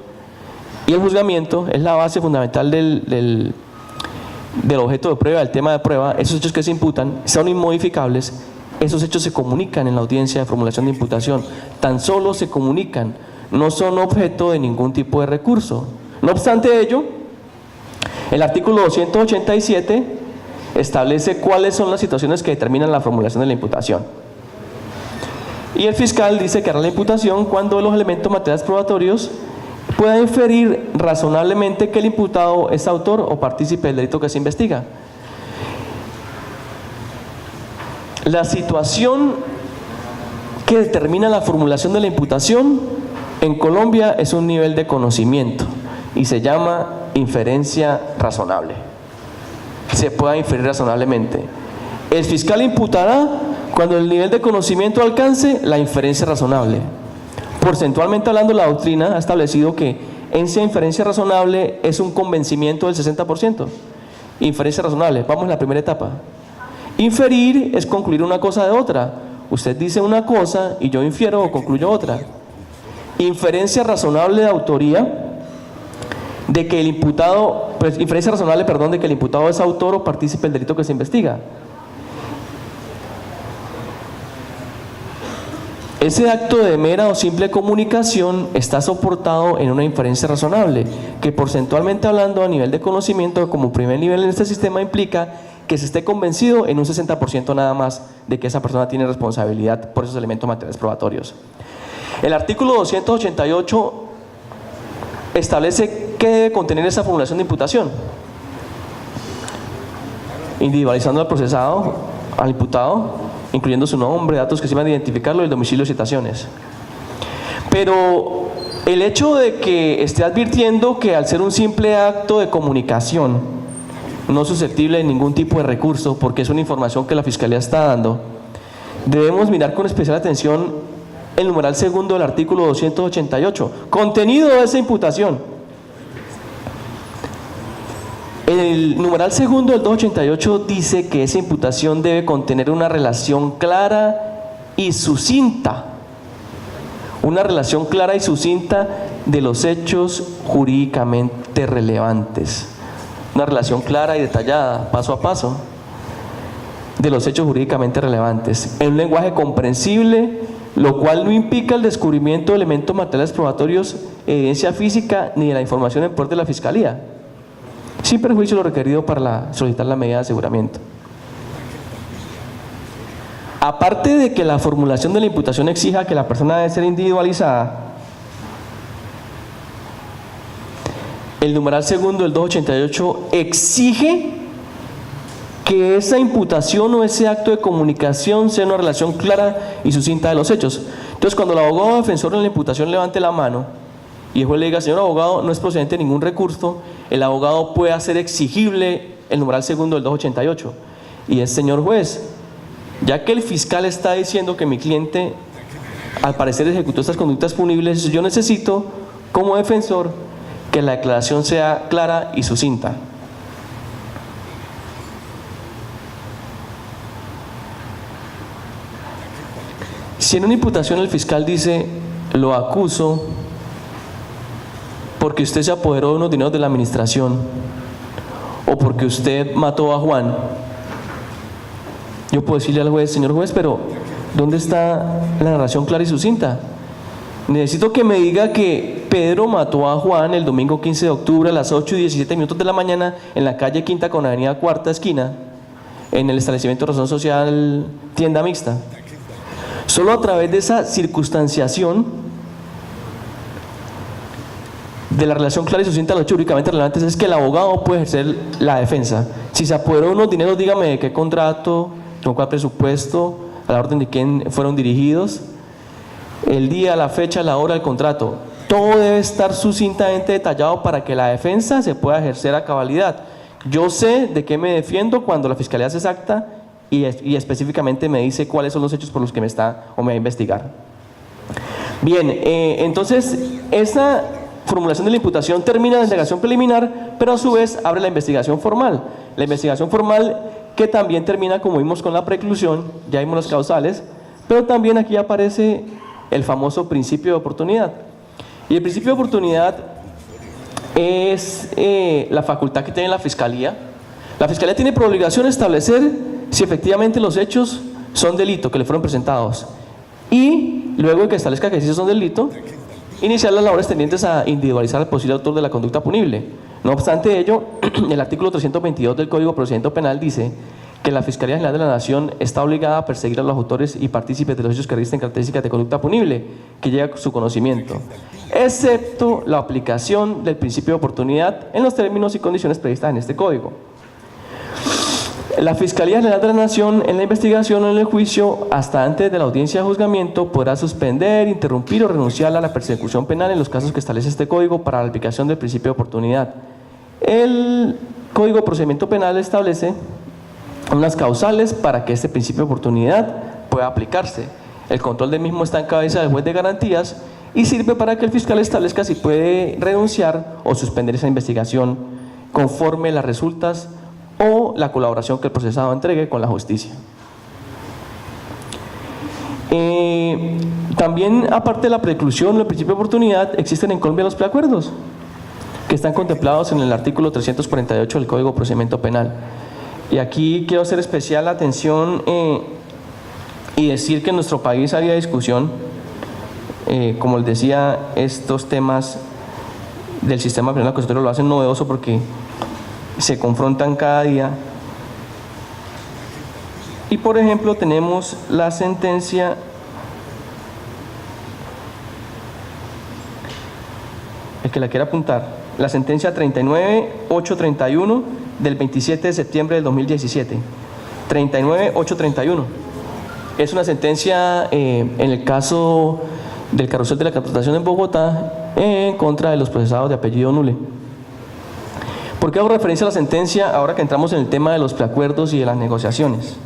y el juzgamiento es la base fundamental del objeto de prueba, del tema de prueba. Esos hechos que se imputan son inmodificables, esos hechos se comunican en la audiencia de formulación de imputación, tan solo se comunican, no son objeto de ningún tipo de recurso. No obstante ello, el artículo 287 establece cuáles son las situaciones que determinan la formulación de la imputación. Y el fiscal dice que hará la imputación cuando los elementos materiales probatorios pueda inferir razonablemente que el imputado es autor o partícipe del delito que se investiga. La situación que determina la formulación de la imputación en Colombia es un nivel de conocimiento y se llama inferencia razonable. Se pueda inferir razonablemente. El fiscal imputará cuando el nivel de conocimiento alcance la inferencia razonable. Porcentualmente hablando, la doctrina ha establecido que esa inferencia razonable es un convencimiento del 60%. Inferencia razonable, vamos a la primera etapa. Inferir es concluir una cosa de otra. Usted dice una cosa y yo infiero o concluyo otra. Inferencia razonable de autoría, de que el imputado, pues inferencia razonable, perdón, de que el imputado es autor o partícipe del delito que se investiga. Ese acto de mera o simple comunicación está soportado en una inferencia razonable, que porcentualmente hablando a nivel de conocimiento como primer nivel en este sistema implica que se esté convencido en un 60% nada más de que esa persona tiene responsabilidad por esos elementos materiales probatorios. El artículo 288 establece qué debe contener esa formulación de imputación, individualizando al procesado, al imputado, incluyendo su nombre, datos que sirvan de identificarlo, el domicilio y citaciones. Pero el hecho de que esté advirtiendo que al ser un simple acto de comunicación, no susceptible de ningún tipo de recurso, porque es una información que la Fiscalía está dando, debemos mirar con especial atención el numeral segundo del artículo 288, contenido de esa imputación. El numeral segundo del 288 dice que esa imputación debe contener una relación clara y sucinta. Una relación clara y sucinta de los hechos jurídicamente relevantes. Una relación clara y detallada, paso a paso, de los hechos jurídicamente relevantes, en un lenguaje comprensible, lo cual no implica el descubrimiento de elementos materiales probatorios, evidencia física, ni de la información en poder de la Fiscalía, sin perjuicio de lo requerido para solicitar la medida de aseguramiento. Aparte de que la formulación de la imputación exija que la persona debe ser individualizada, el numeral segundo del 288 exige que esa imputación o ese acto de comunicación sea una relación clara y sucinta de los hechos. Entonces, cuando el abogado defensor en la imputación levante la mano y el juez le diga, señor abogado, no es procedente ningún recurso, el abogado puede hacer exigible el numeral segundo del 288. Y es, señor juez, ya que el fiscal está diciendo que mi cliente al parecer ejecutó estas conductas punibles, yo necesito, como defensor, que la declaración sea clara y sucinta. Si en una imputación el fiscal dice, lo acuso porque usted se apoderó de unos dineros de la administración o porque usted mató a Juan, yo puedo decirle al juez, señor juez, pero ¿dónde está la narración clara y sucinta? Necesito que me diga que Pedro mató a Juan el domingo 15 de octubre a las 8:17 de la mañana en la calle Quinta con avenida Cuarta esquina, en el establecimiento de razón social Tienda Mixta. Solo a través de esa circunstanciación de la relación clara y sucinta de los hechos jurídicamente relevantes es que el abogado puede ejercer la defensa. Si se apoderó de unos dineros, dígame de qué contrato, con cuál presupuesto, a la orden de quién fueron dirigidos, el día, la fecha, la hora del contrato. Todo debe estar sucintamente detallado para que la defensa se pueda ejercer a cabalidad. Yo sé de qué me defiendo cuando la Fiscalía se exacta y específicamente me dice cuáles son los hechos por los que me está o me va a investigar. Bien, entonces esa formulación de la imputación termina la indagación preliminar, pero a su vez abre la investigación formal. La investigación formal que también termina, como vimos con la preclusión, ya vimos las causales, pero también aquí aparece el famoso principio de oportunidad. Y el principio de oportunidad es la facultad que tiene la Fiscalía. La Fiscalía tiene por obligación establecer si efectivamente los hechos son delito que le fueron presentados y luego de que establezca que sí son delito, iniciar las labores tendientes a individualizar al posible autor de la conducta punible. No obstante ello, el artículo 322 del Código de Procedimiento Penal dice que la Fiscalía General de la Nación está obligada a perseguir a los autores y partícipes de los hechos que revisten características de conducta punible que llega a su conocimiento. excepto la aplicación del principio de oportunidad en los términos y condiciones previstas en este Código. La Fiscalía General de la Nación, en la investigación o en el juicio, hasta antes de la audiencia de juzgamiento, podrá suspender, interrumpir o renunciar a la persecución penal en los casos que establece este Código para la aplicación del principio de oportunidad. El Código de Procedimiento Penal establece unas causales para que este principio de oportunidad pueda aplicarse. El control del mismo está en cabeza del juez de garantías y sirve para que el fiscal establezca si puede renunciar o suspender esa investigación conforme las resultas o la colaboración que el procesado entregue con la justicia. También, aparte de la preclusión o el principio de oportunidad, existen en Colombia los preacuerdos, que están contemplados en el artículo 348 del Código de Procedimiento Penal. Y aquí quiero hacer especial atención y decir que en nuestro país había discusión, como les decía, estos temas del sistema penal acusatorio lo hacen novedoso porque se confrontan cada día. Y por ejemplo tenemos la sentencia el que la quiera apuntar, la sentencia 39831 del 27 de septiembre del 2017. 39831 es una sentencia en el caso del carrusel de la contratación en Bogotá en contra de los procesados de apellido Nule. ¿Por qué hago referencia a la sentencia ahora que entramos en el tema de los preacuerdos y de las negociaciones?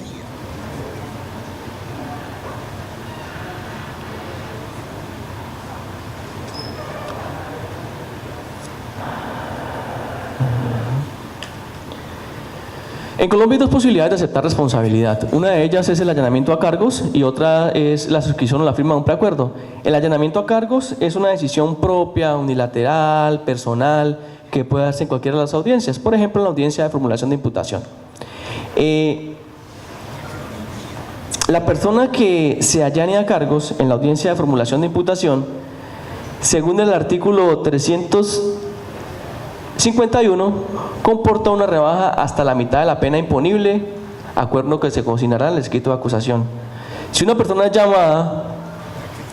En Colombia hay dos posibilidades de aceptar responsabilidad. Una de ellas es el allanamiento a cargos y otra es la suscripción o la firma de un preacuerdo. El allanamiento a cargos es una decisión propia, unilateral, personal, que puede darse en cualquiera de las audiencias, por ejemplo en la audiencia de formulación de imputación. La persona que se allane a cargos en la audiencia de formulación de imputación, según el artículo 351, comporta una rebaja hasta la mitad de la pena imponible, acuerdo que se consignará en el escrito de acusación. Si una persona es llamada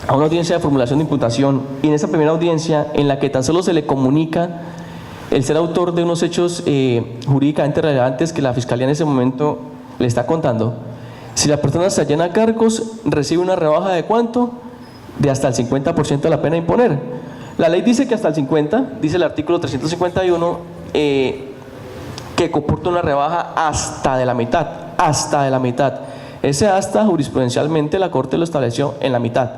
a una audiencia de formulación de imputación y en esa primera audiencia en la que tan solo se le comunica el ser autor de unos hechos jurídicamente relevantes que la Fiscalía en ese momento le está contando, si la persona se allana a cargos, recibe una rebaja ¿de cuánto? De hasta el 50% de la pena a imponer. La ley dice que hasta el 50%, dice el artículo 351, que comporta una rebaja hasta de la mitad, hasta de la mitad. Ese hasta, jurisprudencialmente, la Corte lo estableció en la mitad.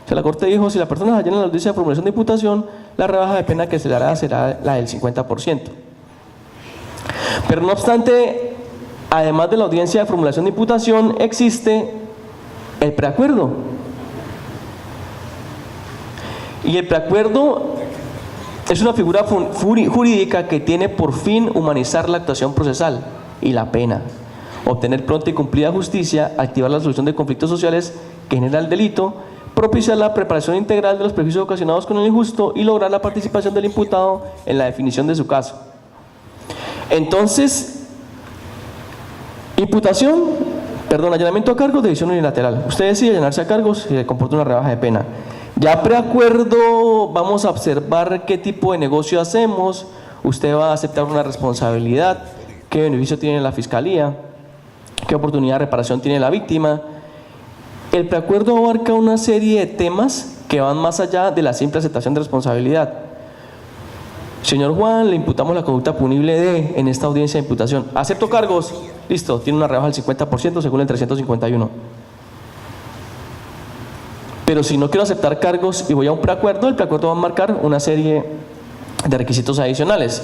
O sea, la Corte dijo, si la persona se allana en la audiencia de formulación de imputación, la rebaja de pena que se le hará será la del 50%. Pero no obstante, además de la audiencia de formulación de imputación, existe el preacuerdo. Y el preacuerdo es una figura jurídica que tiene por fin humanizar la actuación procesal y la pena, obtener pronta y cumplida justicia, activar la solución de conflictos sociales que genera el delito, propiciar la preparación integral de los prejuicios ocasionados con el injusto y lograr la participación del imputado en la definición de su caso. Entonces, allanamiento a cargos, decisión unilateral. Usted decide allanarse a cargos y le comporta una rebaja de pena. Ya preacuerdo, vamos a observar qué tipo de negocio hacemos, usted va a aceptar una responsabilidad, qué beneficio tiene la Fiscalía, qué oportunidad de reparación tiene la víctima. El preacuerdo abarca una serie de temas que van más allá de la simple aceptación de responsabilidad. Señor Juan, le imputamos la conducta punible de, en esta audiencia de imputación. ¿Acepto cargos? Listo, tiene una rebaja del 50% según el 351. Pero si no quiero aceptar cargos y voy a un preacuerdo, el preacuerdo va a marcar una serie de requisitos adicionales.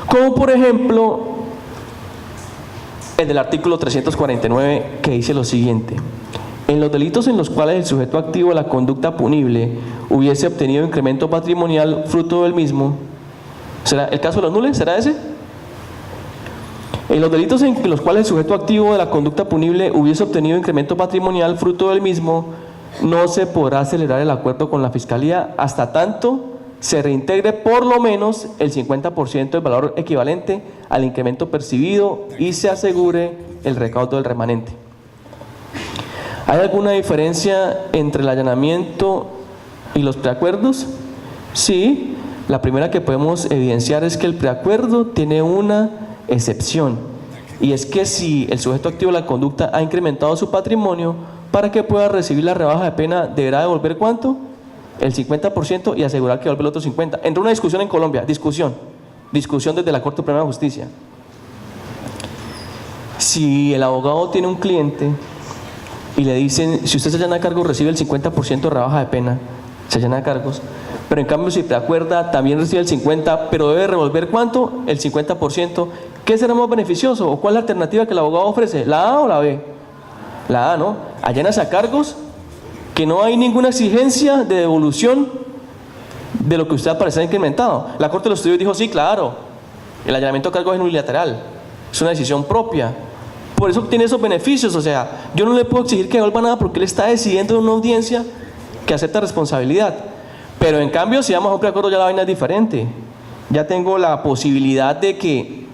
Como por ejemplo, el del artículo 349 que dice lo siguiente. En los delitos en los cuales el sujeto activo de la conducta punible hubiese obtenido incremento patrimonial fruto del mismo, ¿será el caso de los nules? ¿Será ese? En los delitos en los cuales el sujeto activo de la conducta punible hubiese obtenido incremento patrimonial fruto del mismo, no se podrá acelerar el acuerdo con la Fiscalía hasta tanto se reintegre por lo menos el 50% del valor equivalente al incremento percibido y se asegure el recaudo del remanente. ¿Hay alguna diferencia entre el allanamiento y los preacuerdos? Sí, la primera que podemos evidenciar es que el preacuerdo tiene una excepción, y es que si el sujeto activo de la conducta ha incrementado su patrimonio, para que pueda recibir la rebaja de pena deberá devolver ¿cuánto? El 50% y asegurar que devuelve el otro 50%. Entró una discusión en Colombia, discusión desde la Corte Suprema de Justicia. Si el abogado tiene un cliente y le dicen, si usted se allana a cargos recibe el 50% de rebaja de pena, se allana a cargos, pero en cambio si preacuerda también recibe el 50%, pero debe revolver ¿cuánto? El 50%. ¿Qué será más beneficioso? ¿O cuál es la alternativa que el abogado ofrece? ¿La A o la B? La A, ¿no? Allanas a cargos, que no hay ninguna exigencia de devolución de lo que usted aparece incrementado. La Corte de los Estudios dijo, sí, claro, el allanamiento a cargos es unilateral, es una decisión propia. Por eso obtiene esos beneficios. O sea, yo no le puedo exigir que devuelva nada porque él está decidiendo en una audiencia que acepta responsabilidad. Pero en cambio, si vamos a un preacuerdo, ya la vaina es diferente. Ya tengo la posibilidad de que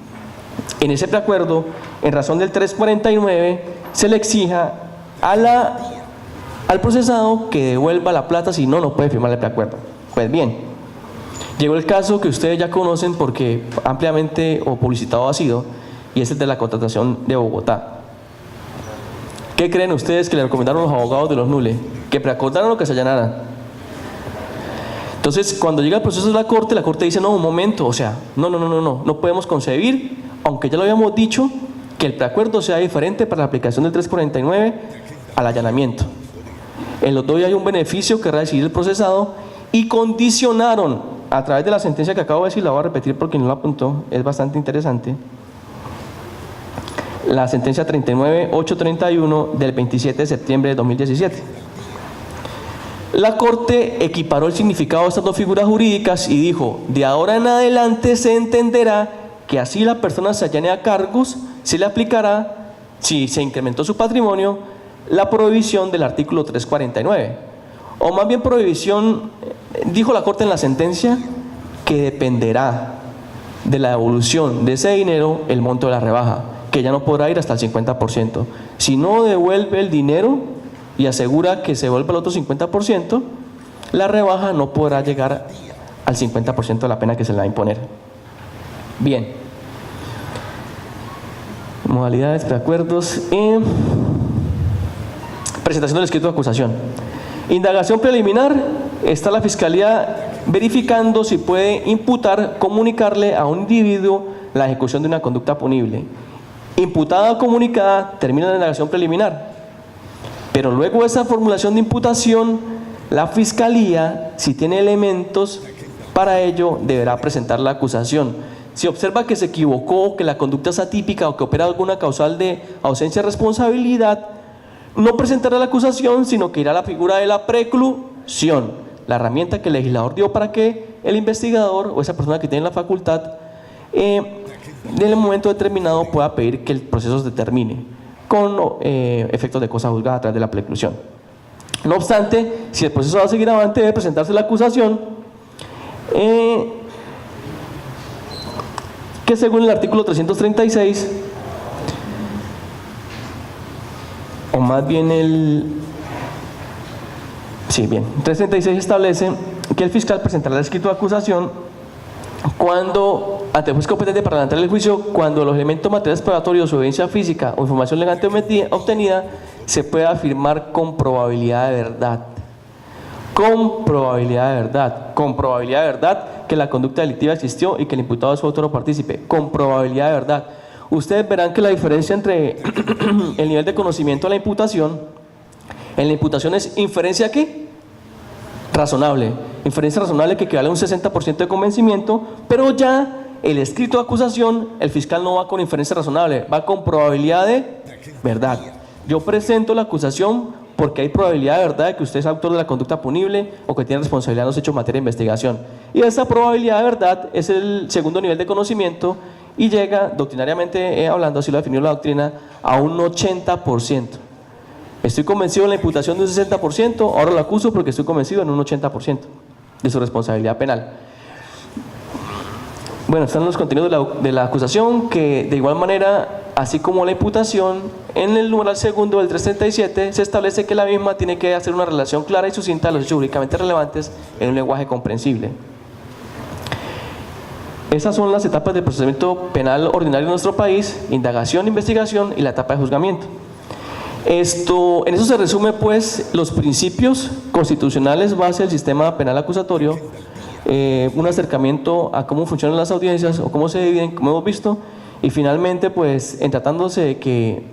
en ese preacuerdo, en razón del 349, se le exija al procesado que devuelva la plata, si no, no puede firmar el preacuerdo. Pues bien, llegó el caso que ustedes ya conocen porque ampliamente o publicitado ha sido, y es el de la contratación de Bogotá. ¿Qué creen ustedes que le recomendaron los abogados de los NULE? Que preacordaran o que se allanaran. Entonces, cuando llega el proceso de la Corte dice, no, un momento, o sea, no podemos concebir, aunque ya lo habíamos dicho, que el preacuerdo sea diferente para la aplicación del 349 al allanamiento. En los dos hay un beneficio que recibir el procesado, y condicionaron, a través de la sentencia que acabo de decir, la voy a repetir porque no la apuntó, es bastante interesante, la sentencia 39831 del 27 de septiembre de 2017. La Corte equiparó el significado de estas dos figuras jurídicas y dijo, de ahora en adelante se entenderá que así la persona se allane a cargos, se le aplicará, si se incrementó su patrimonio, la prohibición del artículo 349. O más bien prohibición, dijo la Corte en la sentencia, que dependerá de la devolución de ese dinero el monto de la rebaja, que ya no podrá ir hasta el 50%. Si no devuelve el dinero y asegura que se devuelve el otro 50%, la rebaja no podrá llegar al 50% de la pena que se le va a imponer. Bien. Modalidades, preacuerdos y presentación del escrito de acusación. Indagación preliminar, está la Fiscalía verificando si puede imputar, comunicarle a un individuo la ejecución de una conducta punible. Imputada o comunicada, termina la indagación preliminar. Pero luego de esa formulación de imputación, la Fiscalía, si tiene elementos para ello, deberá presentar la acusación. Si observa que se equivocó, que la conducta es atípica o que opera alguna causal de ausencia de responsabilidad, no presentará la acusación, sino que irá a la figura de la preclusión, la herramienta que el legislador dio para que el investigador o esa persona que tiene la facultad, en el momento determinado pueda pedir que el proceso se termine con efectos de cosa juzgada a través de la preclusión. No obstante, si el proceso va a seguir adelante, debe presentarse la acusación, que según el artículo 336, o más bien 336 establece que el fiscal presentará el escrito de acusación cuando, ante el juez competente para adelantar el juicio, cuando los elementos materiales probatorios o evidencia física o información legalmente obtenida se pueda afirmar con probabilidad de verdad. Con probabilidad de verdad. Con probabilidad de verdad que la conducta delictiva existió y que el imputado es su autor o partícipe. Con probabilidad de verdad. Ustedes verán que la diferencia entre el nivel de conocimiento de la imputación, en la imputación es inferencia ¿qué? Razonable. Inferencia razonable que equivale a un 60% de convencimiento, pero ya el escrito de acusación, el fiscal no va con inferencia razonable, va con probabilidad de verdad. Yo presento la acusación porque hay probabilidad de verdad de que usted es autor de la conducta punible o que tiene responsabilidad en los hechos en materia de investigación. Y esa probabilidad de verdad es el segundo nivel de conocimiento y llega, doctrinariamente hablando, así lo definió la doctrina, a un 80%. Estoy convencido de la imputación de un 60%, ahora lo acuso porque estoy convencido en un 80% de su responsabilidad penal. Bueno, están los contenidos de la acusación, que de igual manera, así como la imputación, en el numeral segundo del 337 se establece que la misma tiene que hacer una relación clara y sucinta de los hechos jurídicamente relevantes en un lenguaje comprensible. Esas son las etapas del procedimiento penal ordinario en nuestro país: indagación, investigación y la etapa de juzgamiento. En eso se resume pues los principios constitucionales base del sistema penal acusatorio, un acercamiento a cómo funcionan las audiencias o cómo se dividen, como hemos visto, y finalmente pues en tratándose de que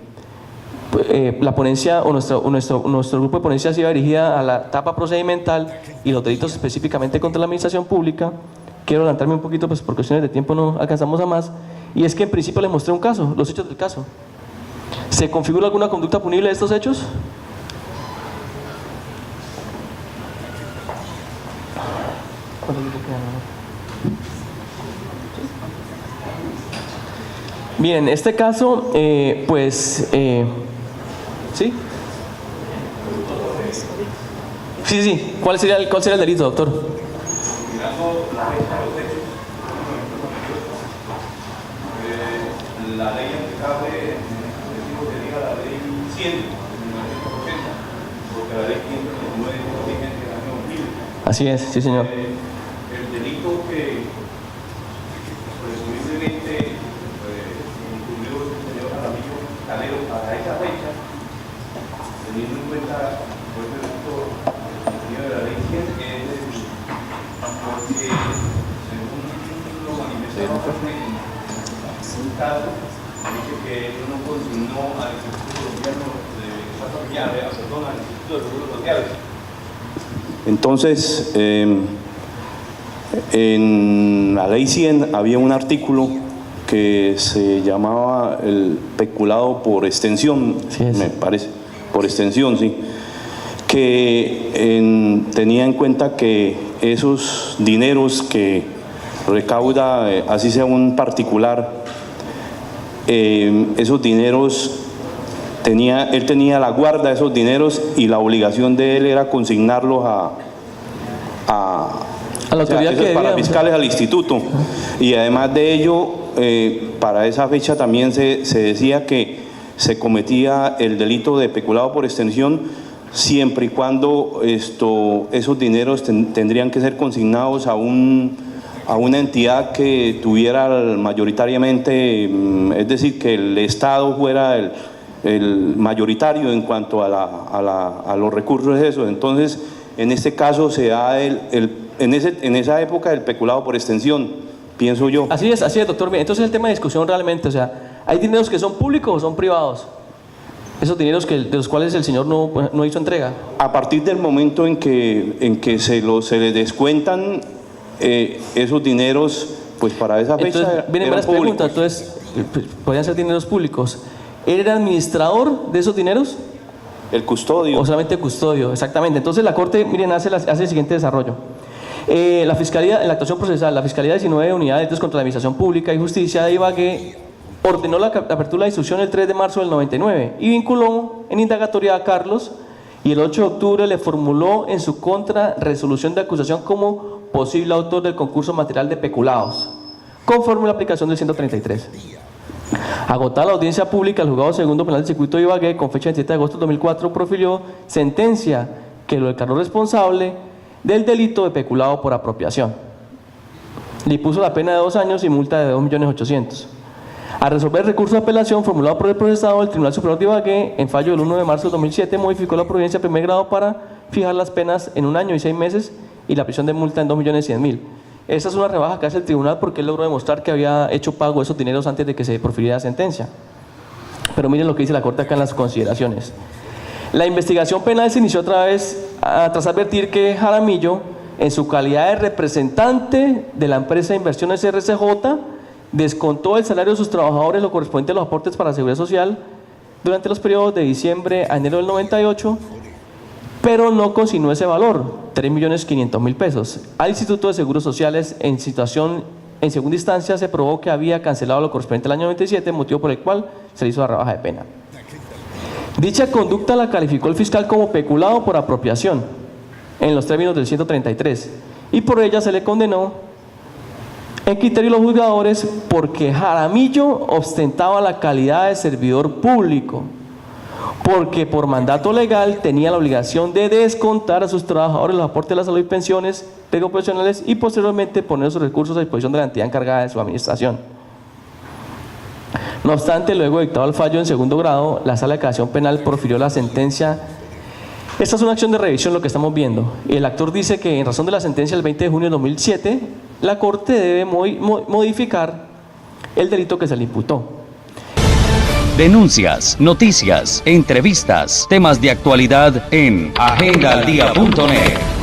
la ponencia o nuestro grupo de ponencia ha sido dirigida a la etapa procedimental y los delitos específicamente contra la administración pública. Quiero adelantarme un poquito, pues por cuestiones de tiempo no alcanzamos a más, y es que en principio les mostré un caso, los hechos del caso. ¿Se configura alguna conducta punible de estos hechos? Bien, en este caso, ¿sí? Sí. ¿Cuál sería el delito, doctor? La ley aplicable sería la ley 100 de 1980, porque la ley 199 es vigente en el año 2000. Así es, sí señor. El delito que presumiblemente incurrió el señor Jaramillo Calero para esa fecha, teniendo en cuenta el delito de la ley 100, es decir, porque según lo manifestado en un caso, dice que él no consignó al Instituto Gobierno de Seguridad Social, perdón, al Instituto de Seguros Sociales. Entonces, en la ley 100 había un artículo que se llamaba el peculado por extensión, me parece, por extensión, sí, que tenía en cuenta que esos dineros que recauda, así sea un particular, esos dineros, él tenía la guarda de esos dineros y la obligación de él era consignarlos a la autoridad, que para fiscales al instituto. Y además de ello, para esa fecha también se decía que se cometía el delito de peculado por extensión siempre y cuando esos dineros tendrían que ser consignados a una entidad que tuviera mayoritariamente, es decir, que el Estado fuera el mayoritario en cuanto a los recursos de eso. Entonces, en este caso se da en esa época el peculado por extensión, pienso yo. Así es, doctor. Entonces el tema de discusión realmente, o sea, ¿hay dineros que son públicos o son privados? Esos dineros de los cuales el señor no hizo entrega. A partir del momento en que se le descuentan esos dineros, pues para esa fecha entonces, vienen varias preguntas. Entonces, ¿podrían ser dineros públicos? ¿Él era administrador de esos dineros? El custodio. O solamente custodio, exactamente. Entonces la Corte, miren, hace el siguiente desarrollo. La Fiscalía, en la actuación procesal, la Fiscalía 19 Unidad de Delitos contra la Administración Pública y Justicia de Ibagué ordenó la apertura de la instrucción el 3 de marzo del 99 y vinculó en indagatoria a Carlos, y el 8 de octubre le formuló en su contra resolución de acusación como posible autor del concurso material de peculados, conforme a la aplicación del 133. Agotada la audiencia pública, el juzgado segundo penal del circuito de Ibagué, con fecha del 7 de agosto de 2004, profirió sentencia que lo declaró responsable del delito de peculado por apropiación. Le impuso la pena de 2 años y multa de 2.800.000. Al resolver el recurso de apelación formulado por el procesado, el Tribunal Superior de Ibagué, en fallo del 1 de marzo de 2007, modificó la providencia de primer grado para fijar las penas en 1 año y 6 meses y la prisión de multa en 2.100.000. Esa es una rebaja que hace el tribunal porque él logró demostrar que había hecho pago de esos dineros antes de que se profiriera la sentencia. Pero miren lo que dice la Corte acá en las consideraciones. La investigación penal se inició otra vez tras advertir que Jaramillo, en su calidad de representante de la empresa de inversiones RCJ, descontó el salario de sus trabajadores lo correspondiente a los aportes para la seguridad social durante los periodos de diciembre a enero del 98, pero no consignó ese valor, 3.500.000 pesos. Al Instituto de Seguros Sociales, en segunda instancia, se probó que había cancelado lo correspondiente al año 97, motivo por el cual se le hizo la rebaja de pena. Dicha conducta la calificó el fiscal como peculado por apropiación, en los términos del 133, y por ella se le condenó en criterio de los juzgadores porque Jaramillo ostentaba la calidad de servidor público, porque por mandato legal tenía la obligación de descontar a sus trabajadores los aportes de la salud y pensiones profesionales y posteriormente poner sus recursos a disposición de la entidad encargada de su administración. No obstante, luego dictado el fallo en segundo grado, la Sala de Casación Penal profirió la sentencia. Esta es una acción de revisión, lo que estamos viendo. El actor dice que en razón de la sentencia del 20 de junio de 2007, la Corte debe modificar el delito que se le imputó. Denuncias, noticias, entrevistas, temas de actualidad en agendaldia.net.